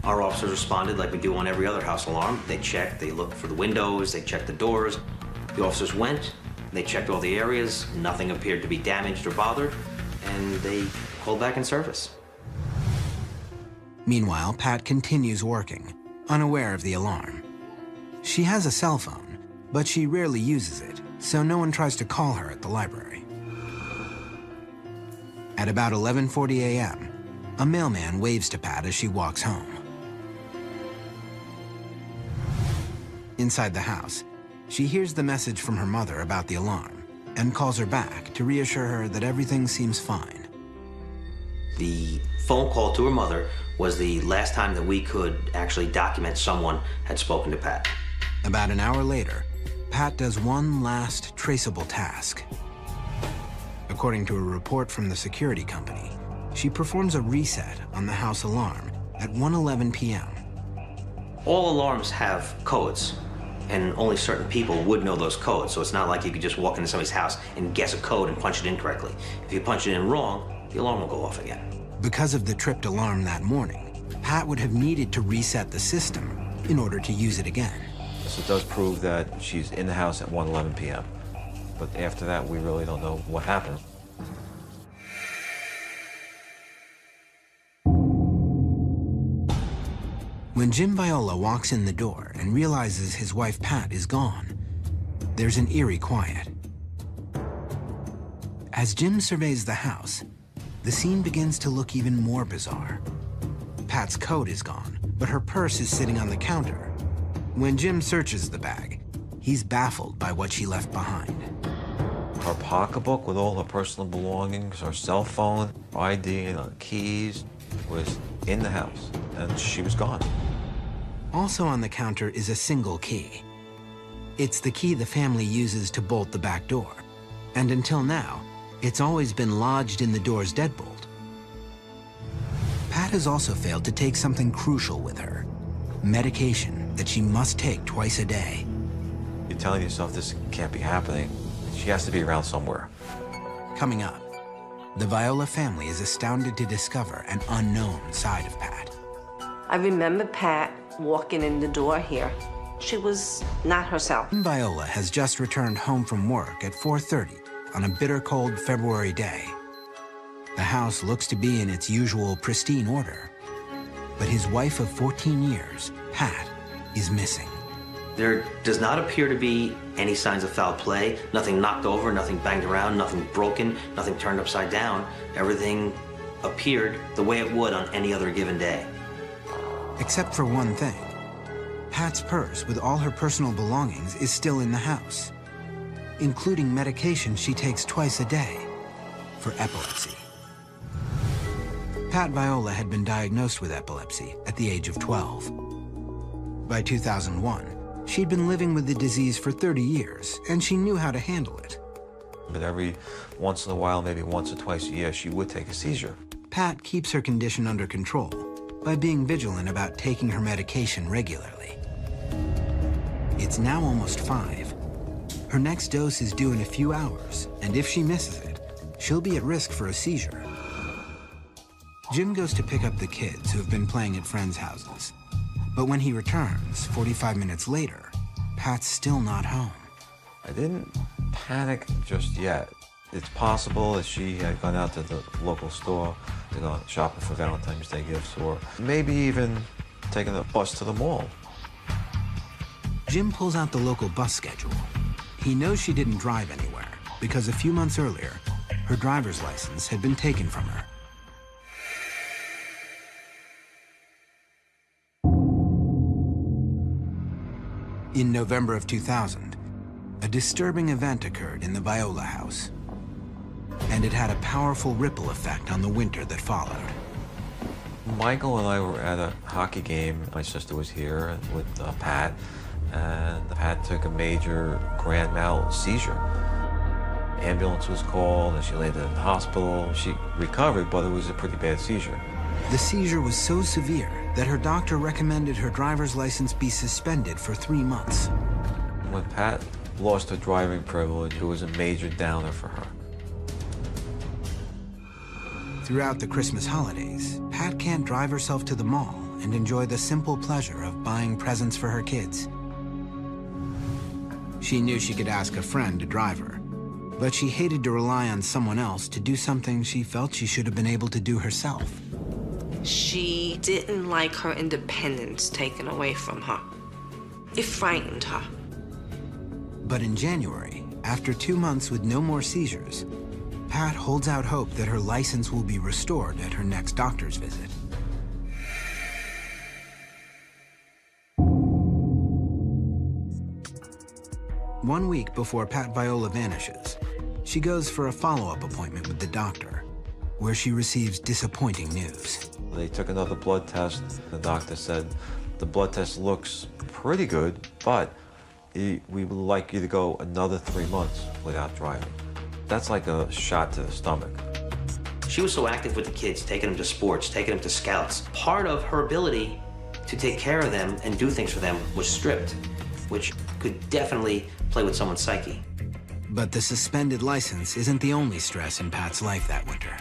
Our officers responded like we do on every other house alarm. They checked, they looked for the windows, they checked the doors. The officers went, they checked all the areas, nothing appeared to be damaged or bothered, and they called back in service. Meanwhile, Pat continues working, unaware of the alarm. She has a cell phone, but she rarely uses it, so no one tries to call her at the library. At about 11:40 a.m., a mailman waves to Pat as she walks home. Inside the house, she hears the message from her mother about the alarm and calls her back to reassure her that everything seems fine. The phone call to her mother was the last time that we could actually document someone had spoken to Pat. About an hour later, Pat does one last traceable task. According to a report from the security company, she performs a reset on the house alarm at 1:11 p.m. All alarms have codes, and only certain people would know those codes, so it's not like you could just walk into somebody's house and guess a code and punch it in correctly. If you punch it in wrong, the alarm will go off again. Because of the tripped alarm that morning, Pat would have needed to reset the system in order to use it again. So it does prove that she's in the house at 1:11 p.m. But after that, we really don't know what happened. When Jim Viola walks in the door and realizes his wife Pat is gone, there's an eerie quiet. As Jim surveys the house, the scene begins to look even more bizarre. Pat's coat is gone, but her purse is sitting on the counter. When Jim searches the bag, he's baffled by what she left behind. Her pocketbook with all her personal belongings, her cell phone, ID, and her keys was in the house, and she was gone. Also on the counter is a single key. It's the key the family uses to bolt the back door, and until now, it's always been lodged in the door's deadbolt. Pat has also failed to take something crucial with her, medication that she must take twice a day. You're telling yourself this can't be happening. She has to be around somewhere. Coming up, the Viola family is astounded to discover an unknown side of Pat. I remember Pat walking in the door here. She was not herself. Viola has just returned home from work at 4:30 on a bitter cold February day. The house looks to be in its usual pristine order, but his wife of 14 years, Pat, is missing. There does not appear to be any signs of foul play, nothing knocked over, nothing banged around, nothing broken, nothing turned upside down. Everything appeared the way it would on any other given day. Except for one thing. Pat's purse with all her personal belongings is still in the house, including medication she takes twice a day for epilepsy. Pat Viola had been diagnosed with epilepsy at the age of 12. By 2001, she'd been living with the disease for 30 years, and she knew how to handle it. But every once in a while, maybe once or twice a year, she would take a seizure. Pat keeps her condition under control by being vigilant about taking her medication regularly. It's now almost 5. Her next dose is due in a few hours, and if she misses it, she'll be at risk for a seizure. Jim goes to pick up the kids who have been playing at friends' houses. But when he returns, 45 minutes later, Pat's still not home. I didn't panic just yet. It's possible that she had gone out to the local store to go shopping for Valentine's Day gifts, or maybe even taking a bus to the mall. Jim pulls out the local bus schedule. He knows she didn't drive anywhere because a few months earlier, her driver's license had been taken from her. In November of 2000, a disturbing event occurred in the Viola house, and it had a powerful ripple effect on the winter that followed. Michael and I were at a hockey game. My sister was here with Pat, and Pat took a major grand mal seizure. Ambulance was called, and she landed in the hospital. She recovered, but it was a pretty bad seizure. The seizure was so severe that her doctor recommended her driver's license be suspended for 3 months. When Pat lost her driving privilege, it was a major downer for her. Throughout the Christmas holidays, Pat can't drive herself to the mall and enjoy the simple pleasure of buying presents for her kids. She knew she could ask a friend to drive her, but she hated to rely on someone else to do something she felt she should have been able to do herself. She didn't like her independence taken away from her. It frightened her. But in January, after 2 months with no more seizures, Pat holds out hope that her license will be restored at her next doctor's visit. One week before Pat Viola vanishes, she goes for a follow-up appointment with the doctor, where she receives disappointing news. They took another blood test. The doctor said, the blood test looks pretty good, but we would like you to go another 3 months without driving. That's like a shot to the stomach. She was so active with the kids, taking them to sports, taking them to scouts. Part of her ability to take care of them and do things for them was stripped, which could definitely play with someone's psyche. But the suspended license isn't the only stress in Pat's life that winter.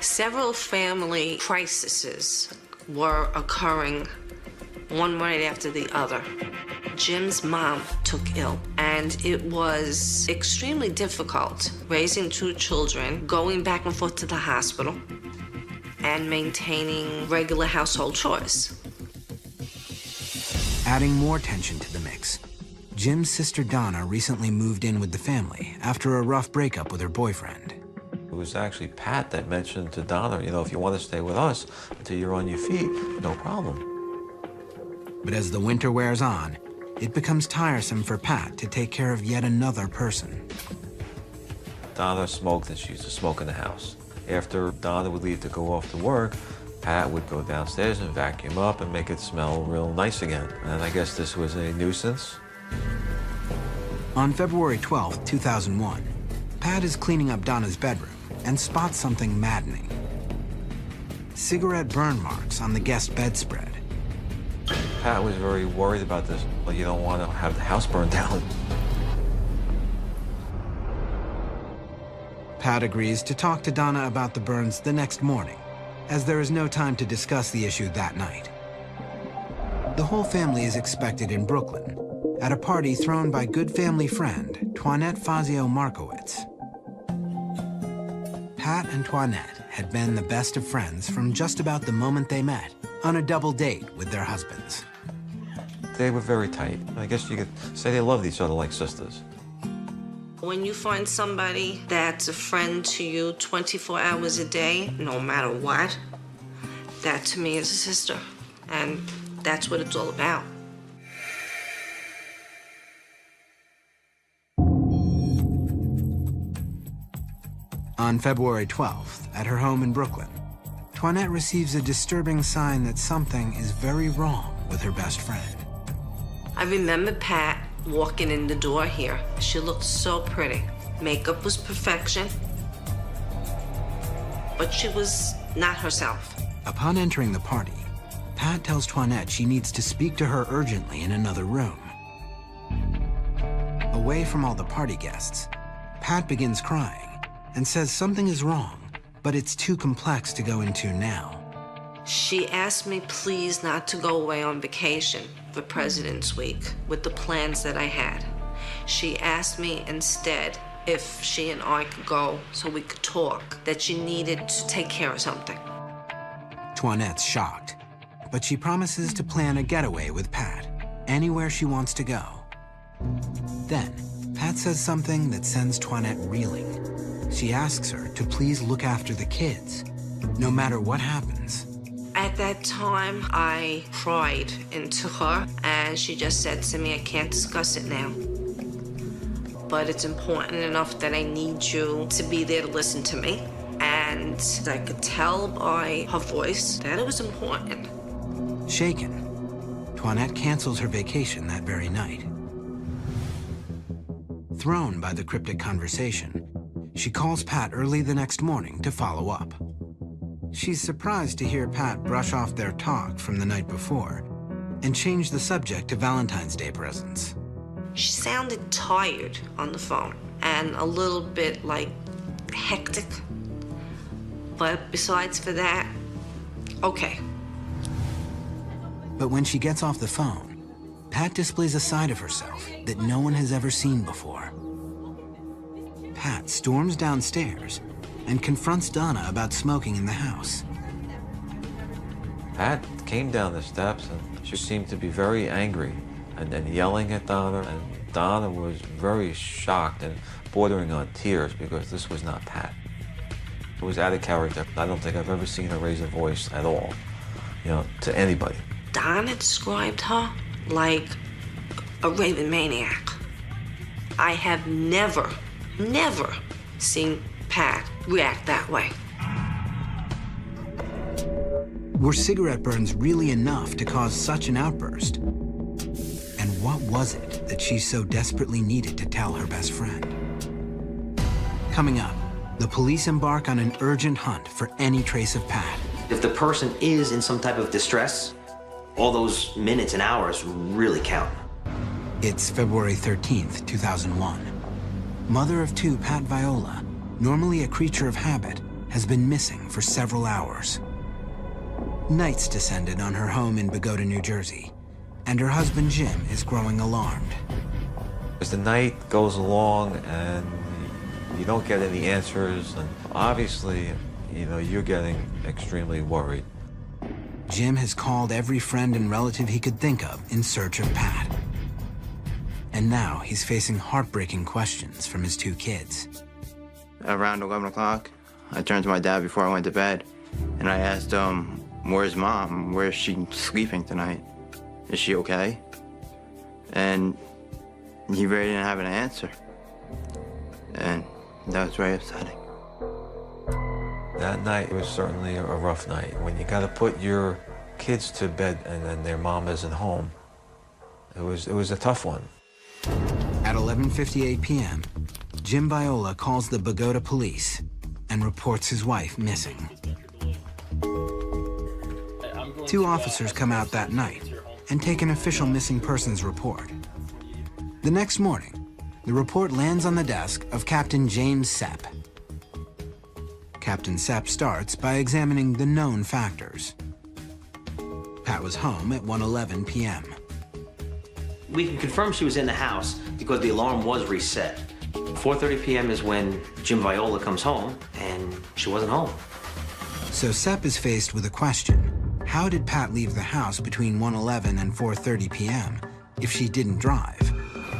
Several family crises were occurring, one right after the other. Jim's mom took ill, and it was extremely difficult raising two children, going back and forth to the hospital, and maintaining regular household chores. Adding more tension to the mix, Jim's sister Donna recently moved in with the family after a rough breakup with her boyfriend. It was actually Pat that mentioned to Donna, you know, if you want to stay with us until you're on your feet, no problem. But as the winter wears on, it becomes tiresome for Pat to take care of yet another person. Donna smoked, and she used to smoke in the house. After Donna would leave to go off to work, Pat would go downstairs and vacuum up and make it smell real nice again. And I guess this was a nuisance. On February 12, 2001, Pat is cleaning up Donna's bedroom and spots something maddening. Cigarette burn marks on the guest bedspread. Pat was very worried about this. Well, you don't want to have the house burned down. Pat agrees to talk to Donna about the burns the next morning, as there is no time to discuss the issue that night. The whole family is expected in Brooklyn at a party thrown by good family friend Toinette Fazio Markowitz. Pat and Toinette had been the best of friends from just about the moment they met on a double date with their husbands. They were very tight. I guess you could say they loved each other like sisters. When you find somebody that's a friend to you 24 hours a day, no matter what, that to me is a sister. And that's what it's all about. On February 12th, at her home in Brooklyn, Toinette receives a disturbing sign that something is very wrong with her best friend. I remember Pat walking in the door here. She looked so pretty. Makeup was perfection, but she was not herself. Upon entering the party, Pat tells Toinette she needs to speak to her urgently in another room. Away from all the party guests, Pat begins crying and says something is wrong, but it's too complex to go into now. She asked me please not to go away on vacation for President's Week with the plans that I had. She asked me instead if she and I could go so we could talk, that she needed to take care of something. Toinette's shocked, but she promises to plan a getaway with Pat, anywhere she wants to go. Then, Pat says something that sends Toinette reeling. She asks her to please look after the kids, no matter what happens. At that time, I cried into her, and she just said to me, I can't discuss it now. But it's important enough that I need you to be there to listen to me. And I could tell by her voice that it was important. Shaken, Toinette cancels her vacation that very night. Thrown by the cryptic conversation, she calls Pat early the next morning to follow up. She's surprised to hear Pat brush off their talk from the night before and change the subject to Valentine's Day presents. She sounded tired on the phone and a little bit like hectic. But besides for that, okay. But when she gets off the phone, Pat displays a side of herself that no one has ever seen before. Pat storms downstairs and confronts Donna about smoking in the house. Pat came down the steps, and she seemed to be very angry and yelling at Donna, and Donna was very shocked and bordering on tears because this was not Pat. It was out of character. I don't think I've ever seen her raise her voice at all, you know, to anybody. Donna described her like a raving maniac. I have never seen Pat react that way. Were cigarette burns really enough to cause such an outburst? And what was it that she so desperately needed to tell her best friend? Coming up, the police embark on an urgent hunt for any trace of Pat. If the person is in some type of distress, all those minutes and hours really count. It's February 13th, 2001. Mother of two, Pat Viola, normally a creature of habit, has been missing for several hours. Nights descended on her home in Bogota, New Jersey, and her husband Jim is growing alarmed. As the night goes along and you don't get any answers, and obviously, you're getting extremely worried. Jim has called every friend and relative he could think of in search of Pat. And now he's facing heartbreaking questions from his two kids. Around 11 o'clock, I turned to my dad before I went to bed, and I asked him, where's Mom? Where's she sleeping tonight? Is she okay? And he really didn't have an answer. And that was very upsetting. That night was certainly a rough night. When you got to put your kids to bed and then their mom isn't home, it was a tough one. At 11:58 p.m., Jim Viola calls the Bogota police and reports his wife missing. Two officers come out that night and take an official missing persons report. The next morning, the report lands on the desk of Captain James Sepp. Captain Sepp starts by examining the known factors. Pat was home at 1:11 p.m. We can confirm she was in the house because the alarm was reset. 4:30 p.m. is when Jim Viola comes home, and she wasn't home. So Sepp is faced with a question. How did Pat leave the house between 1:11 and 4:30 p.m. if she didn't drive?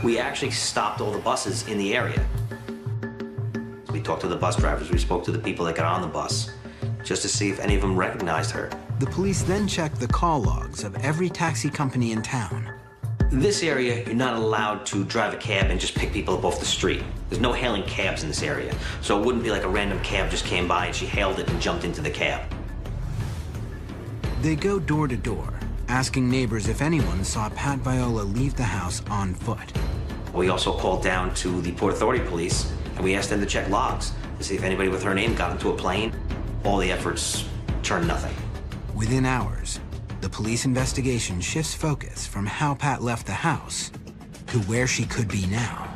We actually stopped all the buses in the area. We talked to the bus drivers, we spoke to the people that got on the bus, just to see if any of them recognized her. The police then checked the call logs of every taxi company in town. This area, you're not allowed to drive a cab and just pick people up off the street. There's no hailing cabs in this area, so it wouldn't be like a random cab just came by and she hailed it and jumped into the cab. They go door to door, asking neighbors if anyone saw Pat Viola leave the house on foot. We also called down to the Port Authority police, and we asked them to check logs to see if anybody with her name got into a plane. All the efforts turned nothing. Within hours, the police investigation shifts focus from how Pat left the house to where she could be now.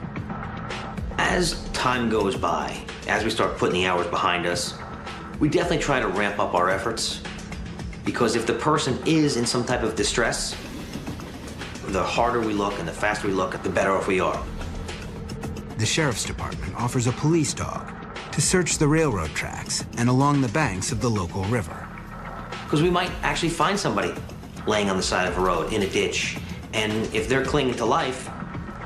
As time goes by, as we start putting the hours behind us, we definitely try to ramp up our efforts, because if the person is in some type of distress, the harder we look and the faster we look, the better off we are. The sheriff's department offers a police dog to search the railroad tracks and along the banks of the local river. Because we might actually find somebody laying on the side of a road in a ditch, and if they're clinging to life,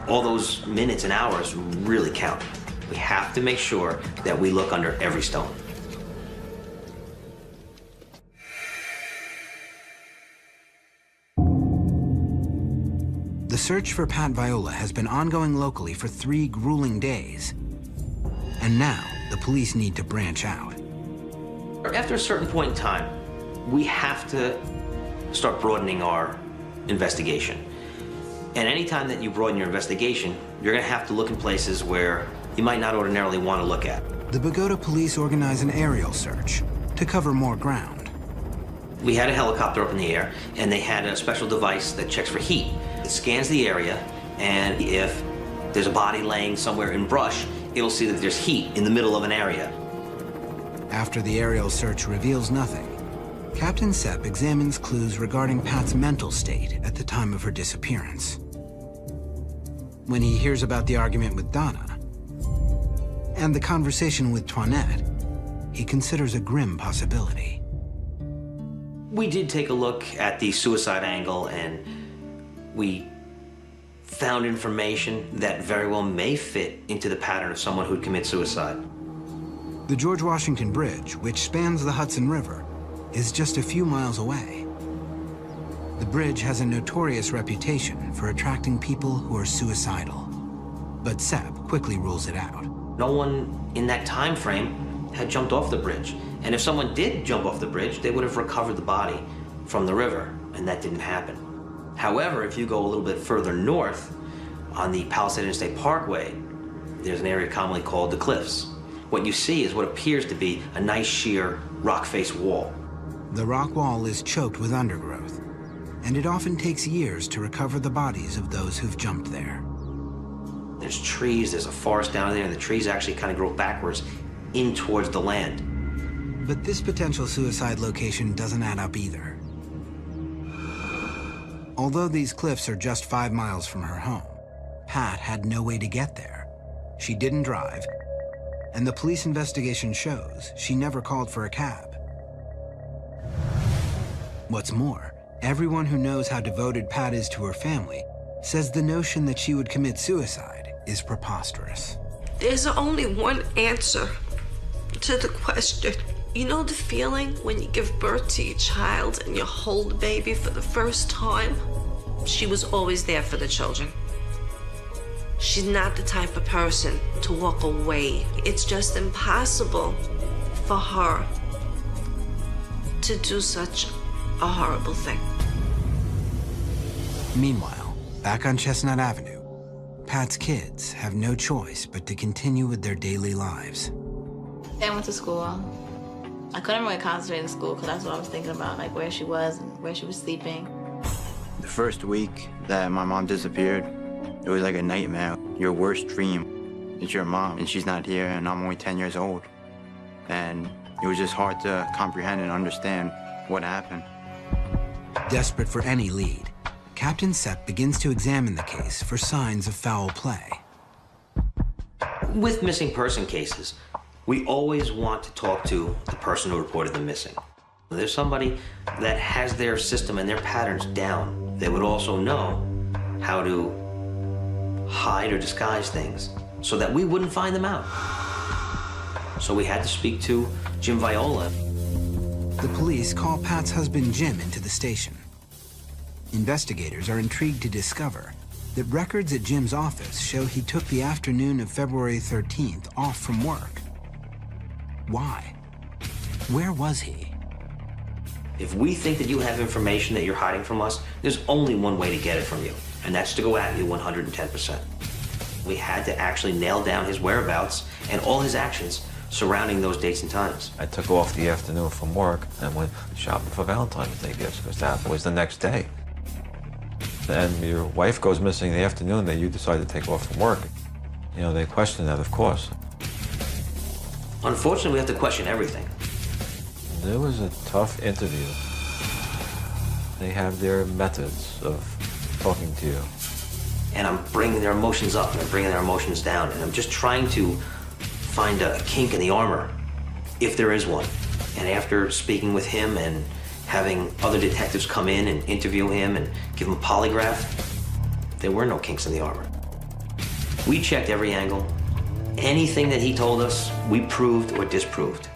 all those minutes and hours really count. We have to make sure that we look under every stone. The search for Pat Viola has been ongoing locally for 3 grueling days. And now, the police need to branch out. After a certain point in time, we have to start broadening our investigation. And anytime that you broaden your investigation, you're going to have to look in places where you might not ordinarily want to look at. The Bogota police organize an aerial search to cover more ground. We had a helicopter up in the air, and they had a special device that checks for heat. It scans the area, and if there's a body laying somewhere in brush, it'll see that there's heat in the middle of an area. After the aerial search reveals nothing, Captain Sepp examines clues regarding Pat's mental state at the time of her disappearance. When he hears about the argument with Donna and the conversation with Toinette, he considers a grim possibility. We did take a look at the suicide angle, and we found information that very well may fit into the pattern of someone who'd commit suicide. The George Washington Bridge, which spans the Hudson River, is just a few miles away. The bridge has a notorious reputation for attracting people who are suicidal, but Sepp quickly rules it out. No one in that time frame had jumped off the bridge, and if someone did jump off the bridge, they would have recovered the body from the river, and that didn't happen. However, if you go a little bit further north on the Palisade Interstate Parkway, there's an area commonly called the Cliffs. What you see is what appears to be a nice sheer rock face wall. The rock wall is choked with undergrowth, and it often takes years to recover the bodies of those who've jumped there. There's trees, there's a forest down there, and the trees actually kind of grow backwards in towards the land. But this potential suicide location doesn't add up either. Although these cliffs are just 5 miles from her home, Pat had no way to get there. She didn't drive, and the police investigation shows she never called for a cab. What's more, everyone who knows how devoted Pat is to her family says the notion that she would commit suicide is preposterous. There's only one answer to the question. You know the feeling when you give birth to your child and you hold the baby for the first time? She was always there for the children. She's not the type of person to walk away. It's just impossible for her to do such a horrible thing. Meanwhile, back on Chestnut Avenue, Pat's kids have no choice but to continue with their daily lives. I went to school. I couldn't really concentrate in school because that's what I was thinking about, like where she was and where she was sleeping. The first week that my mom disappeared, it was like a nightmare. Your worst dream is your mom, and she's not here, and I'm only 10 years old. And it was just hard to comprehend and understand what happened. Desperate for any lead, Captain Sepp begins to examine the case for signs of foul play. With missing person cases, we always want to talk to the person who reported them missing. There's somebody that has their system and their patterns down. They would also know how to hide or disguise things so that we wouldn't find them out. So we had to speak to Jim Viola. The police call Pat's husband Jim into the station. Investigators are intrigued to discover that records at Jim's office show he took the afternoon of February 13th off from work. Why? Where was he? If we think that you have information that you're hiding from us, there's only one way to get it from you, and that's to go at you 110%. We had to actually nail down his whereabouts and all his actions surrounding those dates and times. I took off the afternoon from work and went shopping for Valentine's Day gifts because that was the next day. And your wife goes missing in the afternoon that you decide to take off from work. You know, they question that, of course. Unfortunately, we have to question everything. It was a tough interview. They have their methods of talking to you. And I'm bringing their emotions up and I'm bringing their emotions down, and I'm just trying to find a kink in the armor, if there is one. And after speaking with him and having other detectives come in and interview him and give him a polygraph, there were no kinks in the armor. We checked every angle. Anything that he told us, we proved or disproved.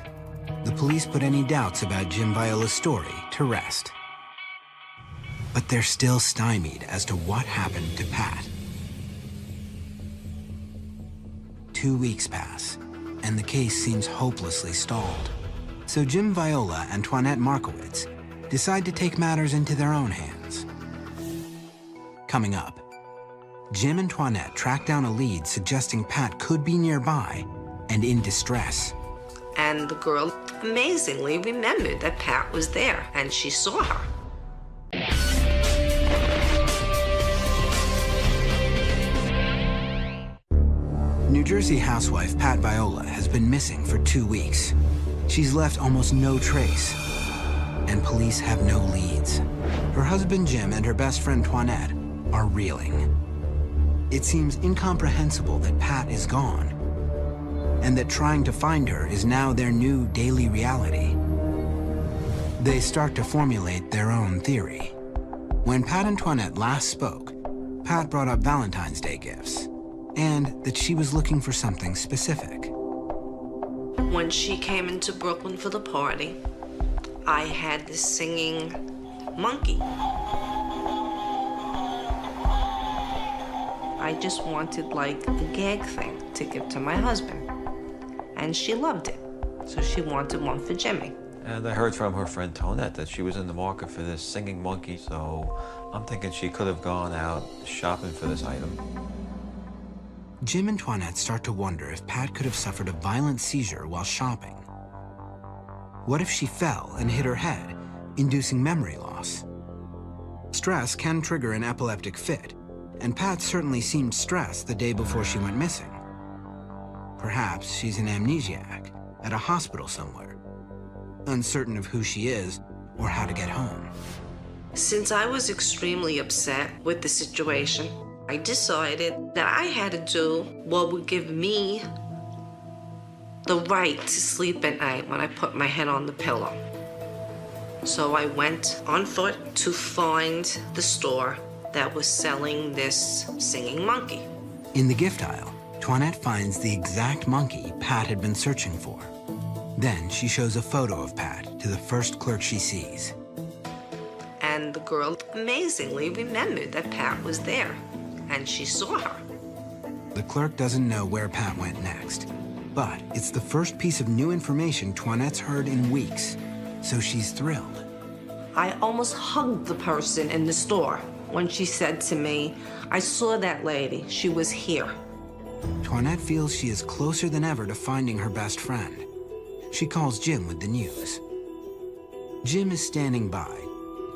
The police put any doubts about Jim Viola's story to rest. But they're still stymied as to what happened to Pat. 2 weeks pass, and the case seems hopelessly stalled. So Jim Viola and Toinette Markowitz decide to take matters into their own hands. Coming up, Jim and Toinette track down a lead suggesting Pat could be nearby and in distress. And the girl amazingly remembered that Pat was there, and she saw her. New Jersey housewife Pat Viola has been missing for 2 weeks. She's left almost no trace, and police have no leads. Her husband Jim and her best friend Toinette are reeling. It seems incomprehensible that Pat is gone, and that trying to find her is now their new daily reality. They start to formulate their own theory. When Pat and Toinette last spoke, Pat brought up Valentine's Day gifts, and that she was looking for something specific. When she came into Brooklyn for the party, I had this singing monkey. I just wanted like a gag thing to give to my husband. And she loved it. So she wanted one for Jimmy. And I heard from her friend Toinette that she was in the market for this singing monkey, so I'm thinking she could have gone out shopping for this item. Jim and Toinette start to wonder if Pat could have suffered a violent seizure while shopping. What if she fell and hit her head, inducing memory loss? Stress can trigger an epileptic fit, and Pat certainly seemed stressed the day before she went missing. Perhaps she's an amnesiac at a hospital somewhere, uncertain of who she is or how to get home. Since I was extremely upset with the situation, I decided that I had to do what would give me the right to sleep at night when I put my head on the pillow. So I went on foot to find the store that was selling this singing monkey. In the gift aisle, Toinette finds the exact monkey Pat had been searching for. Then she shows a photo of Pat to the first clerk she sees. And the girl amazingly remembered that Pat was there, and she saw her. The clerk doesn't know where Pat went next, but it's the first piece of new information Toinette's heard in weeks, so she's thrilled. I almost hugged the person in the store when she said to me, I saw that lady, she was here. Toinette feels she is closer than ever to finding her best friend. She calls Jim with the news. Jim is standing by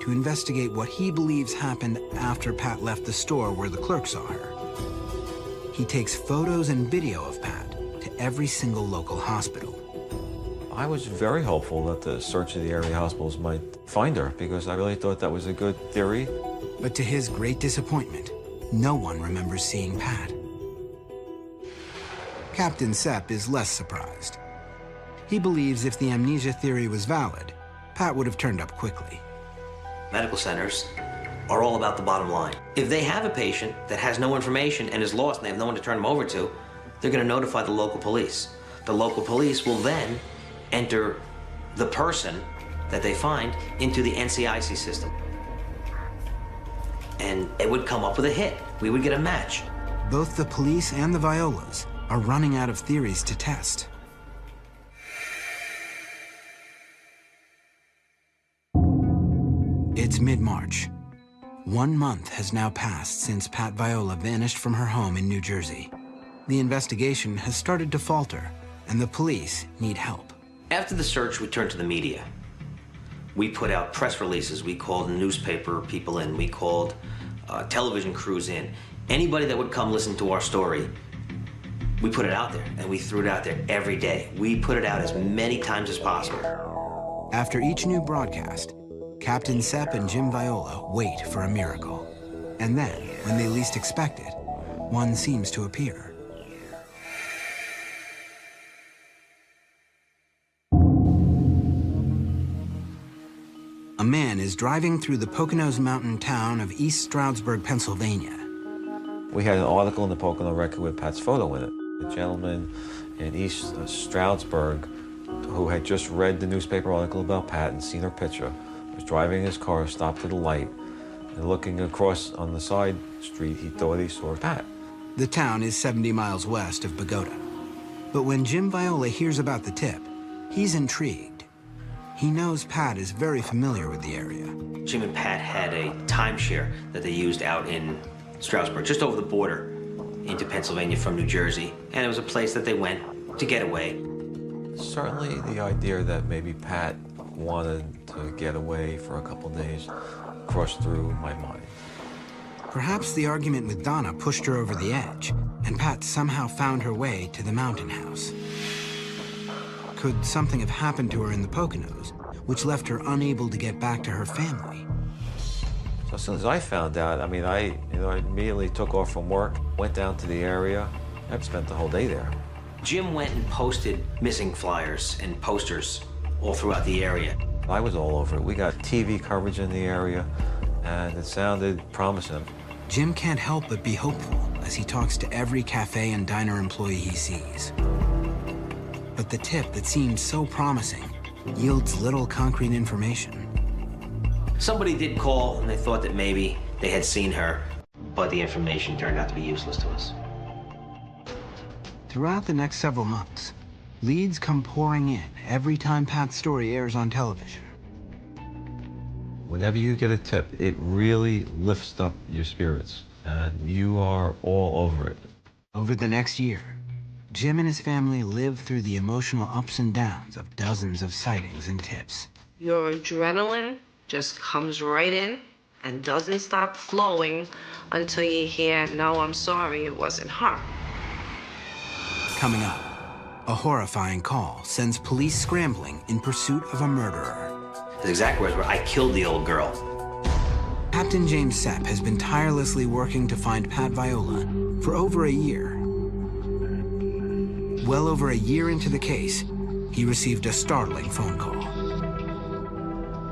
to investigate what he believes happened after Pat left the store where the clerk saw her. He takes photos and video of Pat to every single local hospital. I was very hopeful that the search of the area hospitals might find her because I really thought that was a good theory. But to his great disappointment, no one remembers seeing Pat. Captain Sepp is less surprised. He believes if the amnesia theory was valid, Pat would have turned up quickly. Medical centers are all about the bottom line. If they have a patient that has no information and is lost and they have no one to turn them over to, they're going to notify the local police. The local police will then enter the person that they find into the NCIC system. And it would come up with a hit. We would get a match. Both the police and the Violas are running out of theories to test. It's mid-March. 1 month has now passed since Pat Viola vanished from her home in New Jersey. The investigation has started to falter, and the police need help. After the search, we turned to the media. We put out press releases. We called newspaper people in. We called television crews in. Anybody that would come listen to our story, we put it out there, and we threw it out there every day. We put it out as many times as possible. After each new broadcast, Captain Sepp and Jim Viola wait for a miracle. And then, when they least expect it, one seems to appear. A man is driving through the Poconos mountain town of East Stroudsburg, Pennsylvania. We had an article in the Pocono Record with Pat's photo in it. A gentleman in East Stroudsburg who had just read the newspaper article about Pat and seen her picture was driving his car, stopped at a light, and looking across on the side street, he thought he saw Pat. The town is 70 miles west of Bogota. But when Jim Viola hears about the tip, he's intrigued. He knows Pat is very familiar with the area. Jim and Pat had a timeshare that they used out in Stroudsburg, just over the border into Pennsylvania from New Jersey. And it was a place that they went to get away. Certainly the idea that maybe Pat wanted to get away for a couple days crossed through my mind. Perhaps the argument with Donna pushed her over the edge, and Pat somehow found her way to the mountain house. Could something have happened to her in the Poconos, which left her unable to get back to her family? So as soon as I found out, I immediately took off from work, went down to the area. I've spent the whole day there. Jim went and posted missing flyers and posters all throughout the area. I was all over it. We got TV coverage in the area, and it sounded promising. Jim can't help but be hopeful as he talks to every cafe and diner employee he sees. But the tip that seemed so promising yields little concrete information. Somebody did call, and they thought that maybe they had seen her, but the information turned out to be useless to us. Throughout the next several months, leads come pouring in every time Pat's story airs on television. Whenever you get a tip, it really lifts up your spirits, and you are all over it. Over the next year, Jim and his family live through the emotional ups and downs of dozens of sightings and tips. Your adrenaline just comes right in and doesn't stop flowing until you hear, no, I'm sorry, it wasn't her. Coming up, a horrifying call sends police scrambling in pursuit of a murderer. The exact words were, I killed the old girl. Captain James Sepp has been tirelessly working to find Pat Viola for over a year. Well over a year into the case, he received a startling phone call.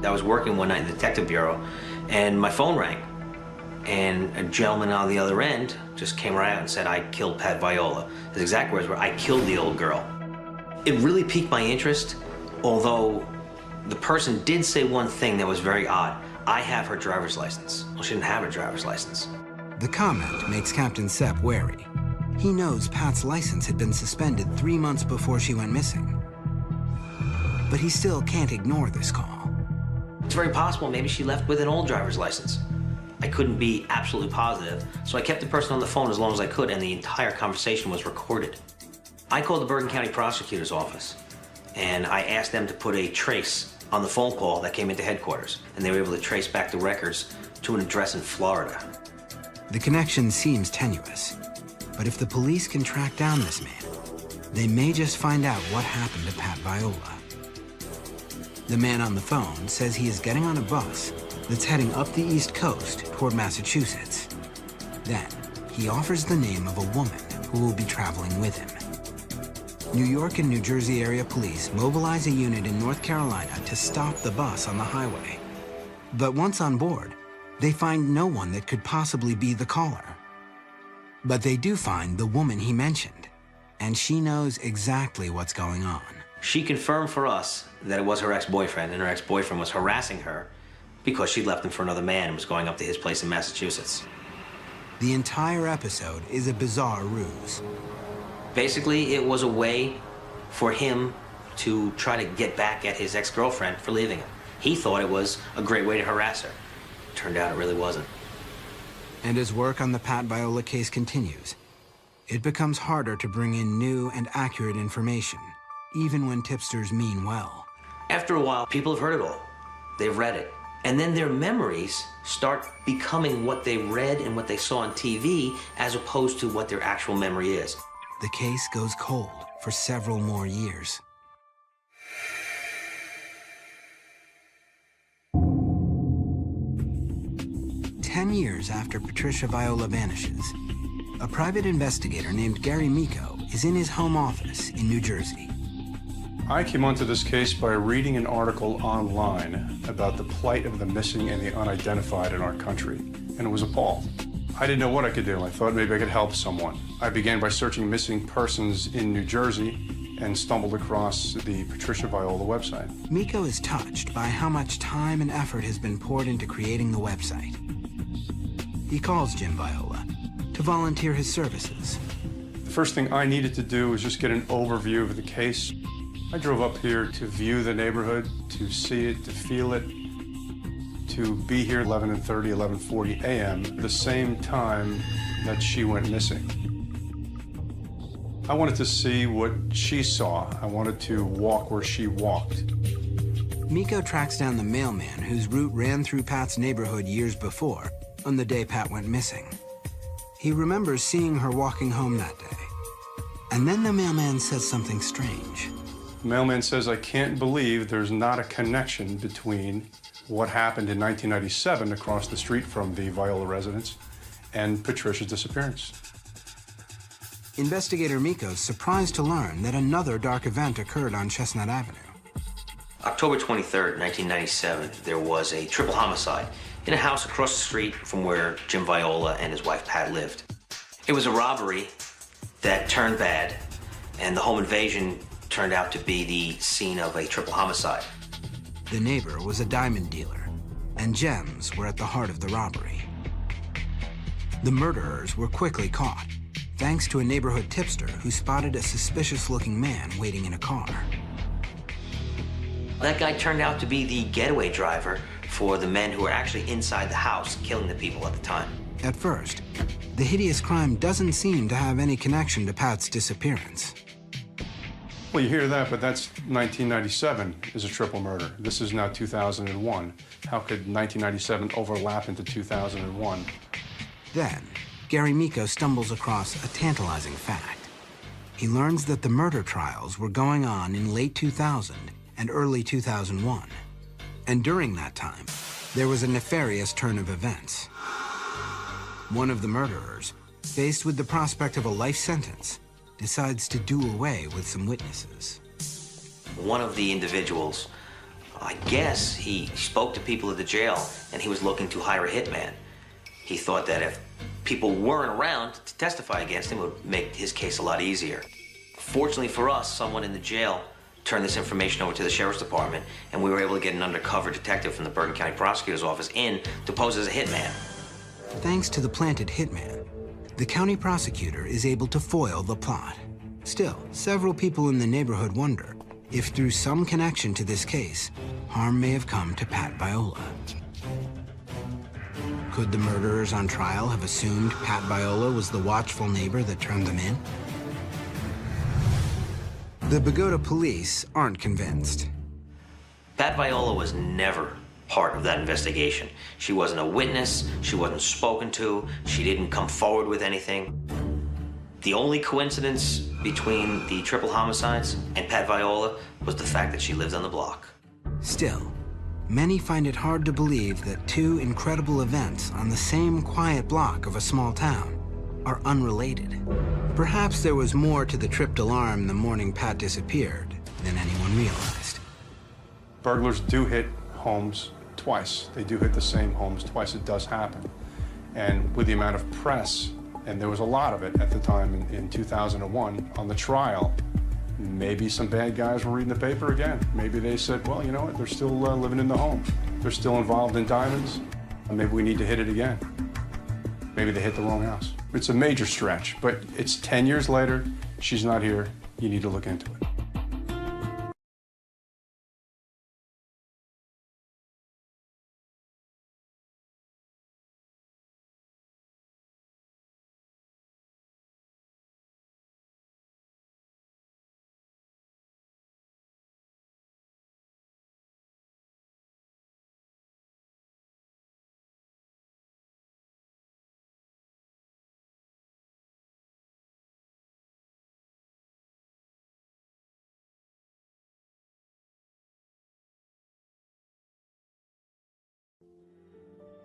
I was working one night in the detective bureau, and my phone rang. And a gentleman on the other end just came right out and said, "I killed Pat Viola." His exact words were, "I killed the old girl." It really piqued my interest, although the person did say one thing that was very odd. "I have her driver's license." Well, she didn't have her driver's license. The comment makes Captain Sepp wary. He knows Pat's license had been suspended 3 months before she went missing. But he still can't ignore this call. It's very possible maybe she left with an old driver's license. I couldn't be absolutely positive, so I kept the person on the phone as long as I could, and the entire conversation was recorded. I called the Bergen County Prosecutor's Office, and I asked them to put a trace on the phone call that came into headquarters, and they were able to trace back the records to an address in Florida. The connection seems tenuous, but if the police can track down this man, they may just find out what happened to Pat Viola. The man on the phone says he is getting on a bus that's heading up the East Coast toward Massachusetts. Then, he offers the name of a woman who will be traveling with him. New York and New Jersey area police mobilize a unit in North Carolina to stop the bus on the highway. But once on board, they find no one that could possibly be the caller. But they do find the woman he mentioned, and she knows exactly what's going on. She confirmed for us that it was her ex-boyfriend, and her ex-boyfriend was harassing her because she'd left him for another man and was going up to his place in Massachusetts. The entire episode is a bizarre ruse. Basically, it was a way for him to try to get back at his ex-girlfriend for leaving him. He thought it was a great way to harass her. Turned out it really wasn't. And as work on the Pat Viola case continues, it becomes harder to bring in new and accurate information, even when tipsters mean well. After a while, people have heard it all. They've read it. And then their memories start becoming what they read and what they saw on TV as opposed to what their actual memory is. The case goes cold for several more years. Ten years after Patricia Viola vanishes, a private investigator named Gary Miko is in his home office in New Jersey. I came onto this case by reading an article online about the plight of the missing and the unidentified in our country, and was appalled. I didn't know what I could do. I thought maybe I could help someone. I began by searching missing persons in New Jersey and stumbled across the Patricia Viola website. Miko is touched by how much time and effort has been poured into creating the website. He calls Jim Viola to volunteer his services. The first thing I needed to do was just get an overview of the case. I drove up here to view the neighborhood, to see it, to feel it, to be here 11:30, 11:40 a.m., the same time that she went missing. I wanted to see what she saw. I wanted to walk where she walked. Miko tracks down the mailman whose route ran through Pat's neighborhood years before, on the day Pat went missing. He remembers seeing her walking home that day. And then the mailman says something strange. The mailman says, "I can't believe there's not a connection between what happened in 1997 across the street from the Viola residence and Patricia's disappearance." Investigator Miko's surprised to learn that another dark event occurred on Chestnut Avenue. October 23rd, 1997, there was a triple homicide in a house across the street from where Jim Viola and his wife Pat lived. It was a robbery that turned bad, and the home invasion turned out to be the scene of a triple homicide. The neighbor was a diamond dealer, and gems were at the heart of the robbery. The murderers were quickly caught, thanks to a neighborhood tipster who spotted a suspicious-looking man waiting in a car. That guy turned out to be the getaway driver for the men who were actually inside the house killing the people at the time. At first, the hideous crime doesn't seem to have any connection to Pat's disappearance. Well, you hear that, but that's 1997 is a triple murder. This is now 2001. How could 1997 overlap into 2001? Then, Gary Miko stumbles across a tantalizing fact. He learns that the murder trials were going on in late 2000 and early 2001. And during that time, there was a nefarious turn of events. One of the murderers, faced with the prospect of a life sentence, decides to do away with some witnesses. One of the individuals, I guess he spoke to people at the jail and he was looking to hire a hitman. He thought that if people weren't around to testify against him, it would make his case a lot easier. Fortunately for us, someone in the jail turned this information over to the sheriff's department, and we were able to get an undercover detective from the Bergen County Prosecutor's Office in to pose as a hitman. Thanks to the planted hitman, the county prosecutor is able to foil the plot. Still, several people in the neighborhood wonder if through some connection to this case, harm may have come to Pat Viola. Could the murderers on trial have assumed Pat Viola was the watchful neighbor that turned them in? The Bogota police aren't convinced. Pat Viola was never part of that investigation. She wasn't a witness, she wasn't spoken to, she didn't come forward with anything. The only coincidence between the triple homicides and Pat Viola was the fact that she lived on the block. Still, many find it hard to believe that two incredible events on the same quiet block of a small town are unrelated. Perhaps there was more to the tripped alarm the morning Pat disappeared than anyone realized. Burglars do hit homes twice. They do hit the same homes twice. It does happen. And with the amount of press, and there was a lot of it at the time in 2001 on the trial, maybe some bad guys were reading the paper again. Maybe they said, well, you know what, they're still living in the home. They're still involved in diamonds. Maybe we need to hit it again. Maybe they hit the wrong house. It's a major stretch, but it's 10 years later. She's not here. You need to look into it.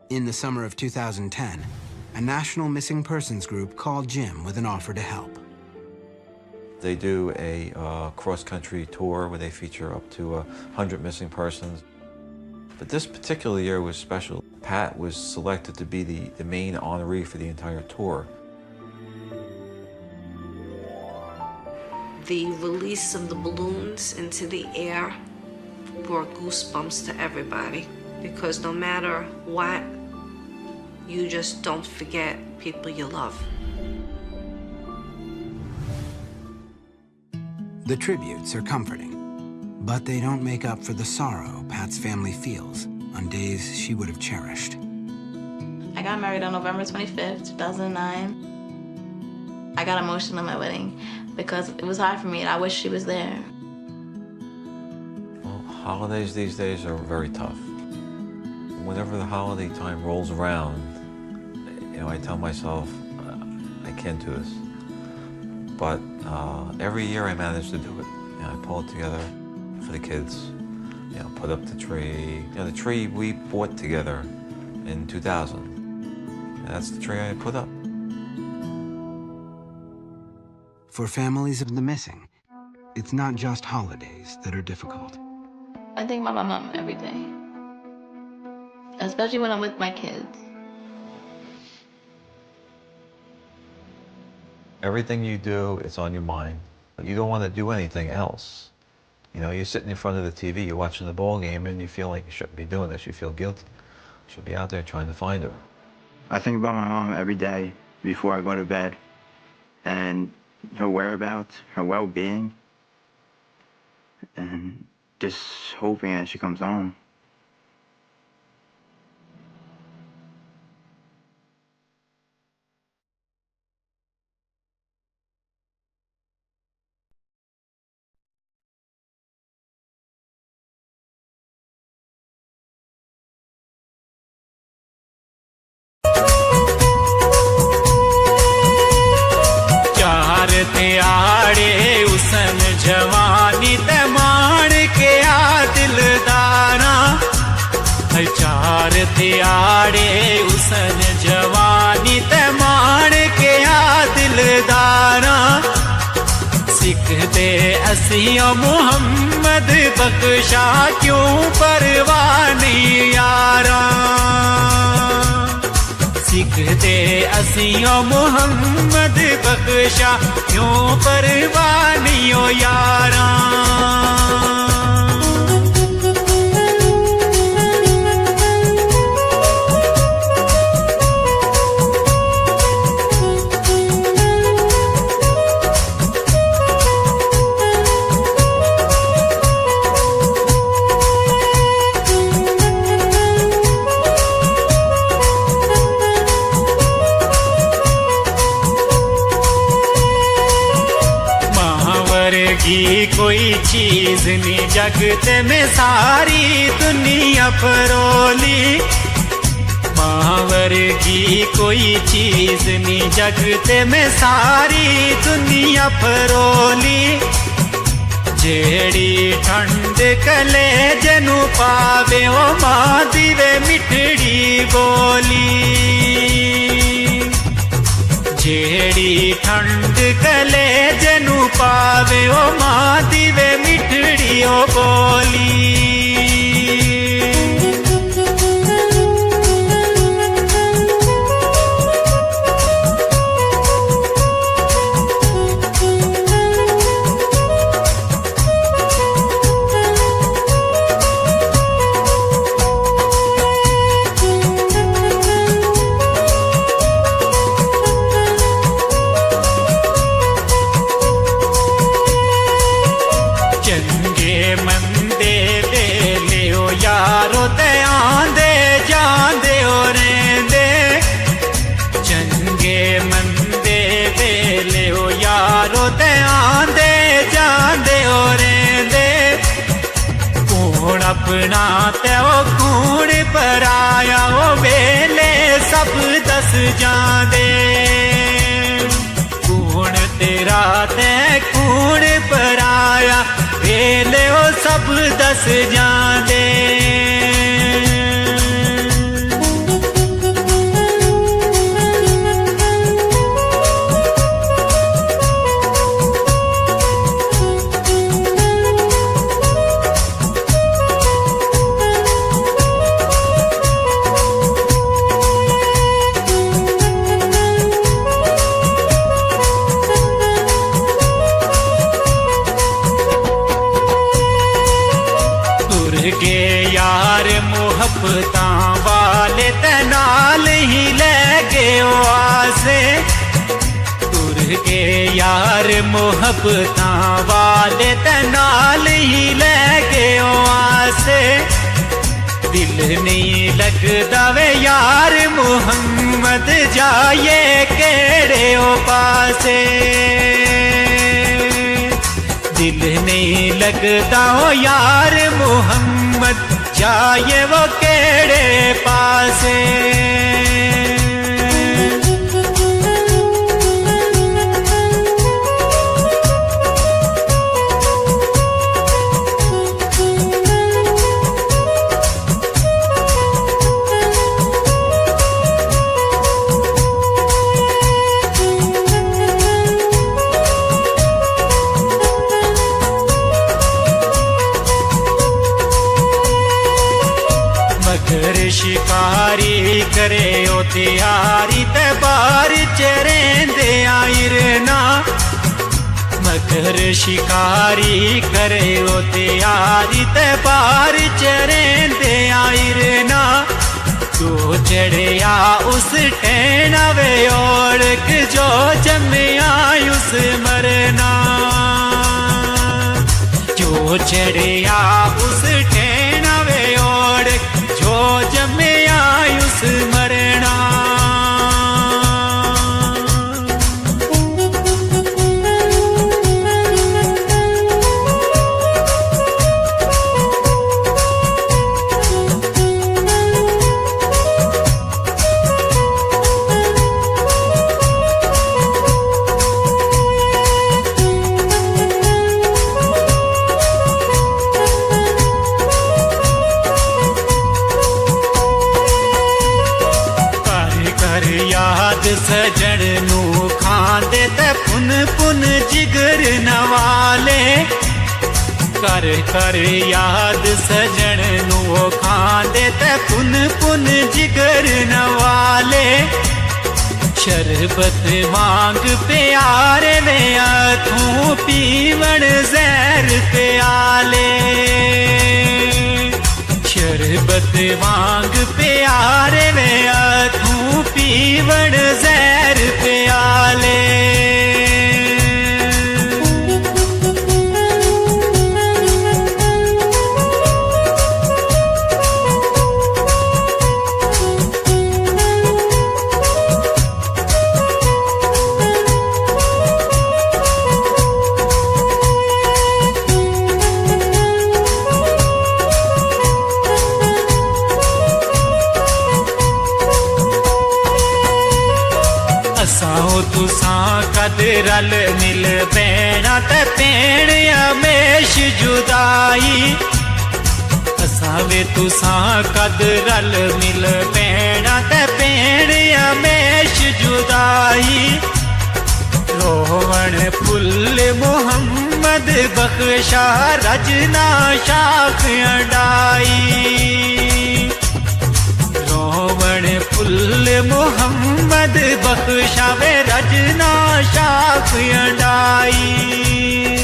In the summer of 2010, a national missing persons group called Jim with an offer to help. They do a cross-country tour where they feature up to 100 missing persons. But this particular year was special. Pat was selected to be the main honoree for the entire tour. The release of the balloons into the air brought goosebumps to everybody, because no matter what, you just don't forget people you love. The tributes are comforting, but they don't make up for the sorrow Pat's family feels on days she would have cherished. I got married on November 25th, 2009. I got emotional at my wedding because it was hard for me and I wish she was there. Well, holidays these days are very tough. Whenever the holiday time rolls around, you know, I tell myself, I can't do this. But every year I manage to do it. You know, I pull it together for the kids. You know, put up the tree. You know, the tree we bought together in 2000. And that's the tree I put up. For families of the missing, it's not just holidays that are difficult. I think about my mom every day, especially when I'm with my kids. Everything you do, it's on your mind. You don't want to do anything else. You know, you're sitting in front of the TV, you're watching the ball game, and you feel like you shouldn't be doing this. You feel guilty. You should be out there trying to find her. I think about my mom every day before I go to bed, and her whereabouts, her well-being, and just hoping that she comes home. आड़े उसन जवानी ते मान के आ दिलदारा सिखते असियों मुहम्मद बख्शा क्यों परवानी यारा सिखते असियों मुहम्मद बख्शा क्यों परवानियो यारा की कोई चीज नहीं जगत में सारी दुनिया फरोली मावर की कोई चीज नहीं जगत में सारी दुनिया फरोली जेड़ी ठंड कले जनु पावे ओ मां दिवे मिठड़ी बोली जेड़ी ठंड कले जनु पावे ओ मां दिवे मिठड़ी ओ बोली अपना ते ओ कूड़ पर आया ओ वेले सब दस जांदे कूड़ तेरा ते कूड़ पर आया वेले ओ सब दस जांदे मोहब्बतां वाले ते नाल ही ले गए आसे तुर के यार मोहब्बतां वाले ते नाल ही ले गए आसे दिल नहीं लगदा वे यार मुहम्मद जाए केड़े ओ पासे दिल नहीं लगदा ओ यार मुहम्मद जाए वो केड़े पासे शिकारी करे ओ त्यारी ते बार चरेंदे आयरना मगर शिकारी करे ओ त्यारी ते बार चरेंदे आयरना तो चढ़िया उस टैना वे ओढ़क जो जमिया उस मरना जो चढ़िया उस टैना वे ओढ़क जो जमे आयुष मरना सजन नू खांदे ते पुन पुन जिगर नवाले कर कर याद सजन नु खांदे ते पुन पुन जिगर नवाले शरबत मांग प्यारे वे अथूं पीवण जहर प्याले शरबत मांग प्यारे वे अथूं पीवण जहर प्याले तुसां कद रल मिल पैना ते पैण हमेश जुदाई असां वे तुसां कद रल मिल पैना ते पैण हमेश जुदाई रोवण फुल मोहम्मद बख्शा रजना शाख अडाई रोवण फुल मोहम्मद बख्शा वे रजना शाख अडाई